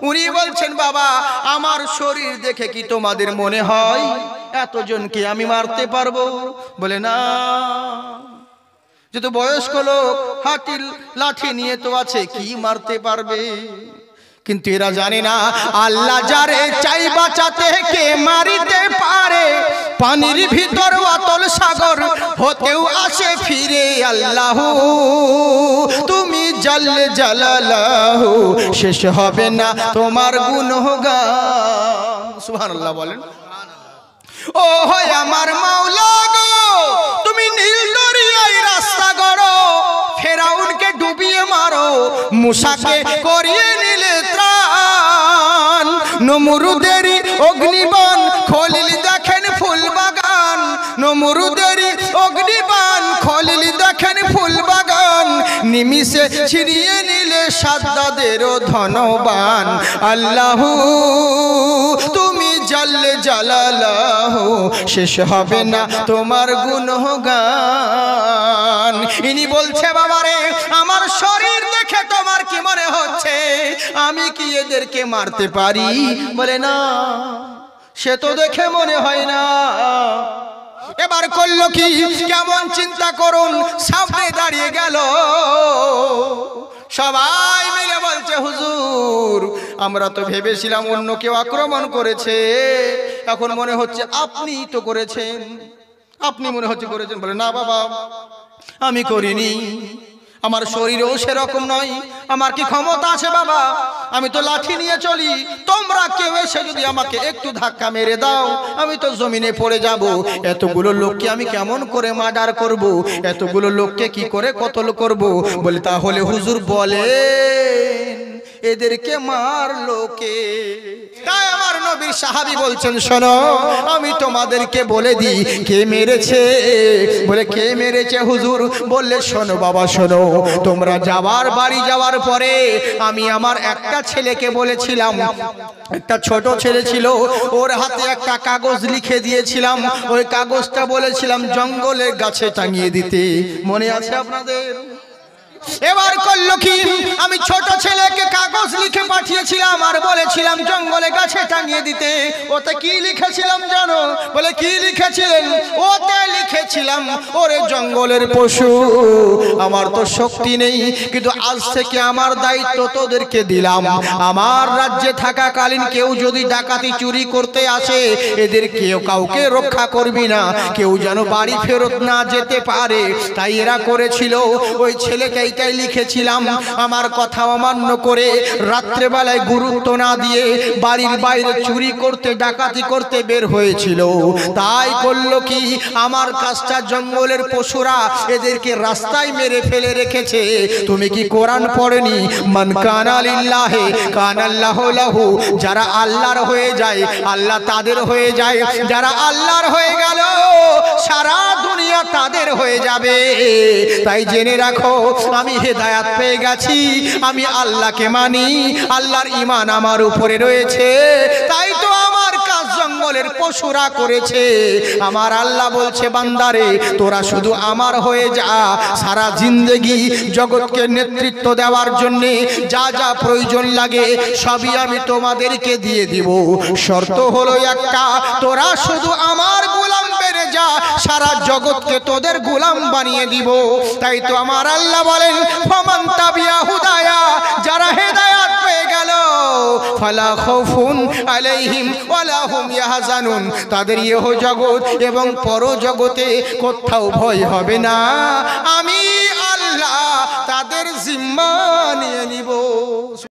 উনি বলছেন বাবা আমার শরীর দেখে কি তোমাদের মনে হয় এতজনকে আমি মারতে পারবো? বলে না, যেহেতু বয়স্ক লোক হাতির লাঠি নিয়ে তো আছে, কি মারতে পারবে? কিন্তু এরা জানে না আল্লাহ যারে চাই বাঁচাতে কে মারিতে পারে। পানির ভিতর অতল সাগর হতেও আসে ফিরে আল্লাহ। তুমি জাল্লে জালালাহু, শেষ হবে না তোমার গুণগান। সুবহানাল্লাহ বলেন। ও হয় আমার মাওলা গো, তুমি নীল দরিয়ায় রাস্তা গড়ো, ফেরাউনকে ডুবিয়ে মারো, মুসাকে করিয়ে নিলে ত্রাণ। নমরুদেরই অগ্নিবাণ খলিল দেখেন ফুল বাগান, নমরুদেরই অগ্নিবাণ খলিল দেখেন ফুল বাগান। নিমিষে ছিনিয়ে নিলে সাদ্দাদেরও ধনবান। আল্লাহ তুমি জাল্লে জালালাহু, শেষ হবে না তোমার গুণগান। ইনি বলছে বাবারে আমার শরীর দেখে তোমার কি মনে হচ্ছে আমি কি এদেরকে মারতে পারি? বলে না, সে তো দেখে মনে হয় না। এবার করলো কি, কেমন চিন্তা করুন, সামনে দাঁড়িয়ে গেল। সবাই মিলে বলছে হুজুর আমরা তো ভেবেছিলাম অন্য কেউ আক্রমণ করেছে, এখন মনে হচ্ছে আপনি তো করেছেন, আপনি মনে হচ্ছে করেছেন। বলে না বাবা আমি করিনি, আমার শরীরও সেরকম নয়, আমার কি ক্ষমতা আছে বাবা? আমি তো লাঠি নিয়ে চলি, তোমরা কেউ এসে যদি আমাকে একটু ধাক্কা মেরে দাও আমি তো জমিনে পড়ে যাব। এতগুলো লোককে আমি কেমন করে মার্ডার করব? এতগুলো লোককে কি করে কতল করব? বলে তাহলে হুজুর বলেন এদেরকে মারলো কে? তাই আমার নবীর সাহাবী বলছেন শোনো আমি তোমাদেরকে বলে দিই কে মেরেছে। বলে কে মেরেছে হুজুর? বললে শোনো বাবা শোনো, তোমরা বাড়ি যাওয়ার পরে আমি আমার একটা ছেলেকে বলেছিলাম, একটা ছোট ছেলে ছিল, ওর হাতে একটা কাগজ লিখে দিয়েছিলাম, ওই কাগজটা বলেছিলাম জঙ্গলের গাছে টাঙিয়ে দিতে। মনে আছে আপনাদের? এবার করলো কি, আমি ছোট ছেলেকে কাগজ লিখে পাঠিয়েছিলাম আর বলেছিলাম জঙ্গলে গাছে টাঙিয়ে দিতে। ওতে কি লিখেছিলাম জানো? বলে কি লিখেছিলেন? ওতে লিখেছিলাম ওরে জঙ্গলের পশু, আমার তো শক্তি নেই, কিন্তু আজ থেকে আমার দায়িত্ব তোদেরকে দিলাম। আমার রাজ্যে থাকাকালীন কেউ যদি ডাকাতি চুরি করতে আসে এদের কেউ কাউকে রক্ষা করবি না, কেউ যেন বাড়ি ফেরত না যেতে পারে। তাই এরা করেছিল। ওই ছেলেকে এইটাই লিখেছিলাম, আমার কথা অমান্য করে রাত্রেবেলায় গুরুত্ব না দিয়ে বাড়ির বাইরে চুরি করতে ডাকাতি করতে বের হয়েছিল। তাই করলো কি, আমার কাজটা জঙ্গলের পশুরা এদেরকে রাস্তায় মেরে ফেলে রেখেছে। তুমি কি কোরআন পড়েনি? মান কানা লিল্লাহি কানাল্লাহু লাহু, যারা আল্লাহর হয়ে যায় আল্লাহ তাদের হয়ে যায়, যারা আল্লাহর হয়ে গেল সারা দুনিয়া তাদের হয়ে যাবে। তাই জেনে রাখো আমি হেদায়াত পেয়ে গেছি, আমি আল্লাহকে মানি, আল্লাহর ঈমান আমার উপরে রয়েছে। তাই তো আমার কাজ জঙ্গলের পশুরা করেছে। আমার আল্লাহ বলছে বান্দারে তোরা শুধু আমার হয়ে যা, সারা জিন্দেগি জগৎকে নেতৃত্ব দেওয়ার জন্য যা যা প্রয়োজন লাগে সবই আমি তোমাদেরকে দিয়ে দিব। শর্ত হলো একটা, তোরা শুধু আমার গোলাম বেড়ে যা, সারা জগৎকে তোদের গোলাম বানিয়ে দিব। তাই তো আমার আল্লাহ বলেন ফামান তাবিয়া হুদায়া, যারা হেদায়াত পেয়ে গেল ফালা খাউফুন আলাইহিম ওয়ালা হুম ইয়াহজানুন, তাদের ইহ জগৎ এবং পর জগতে কোথাও ভয় হবে না। আমি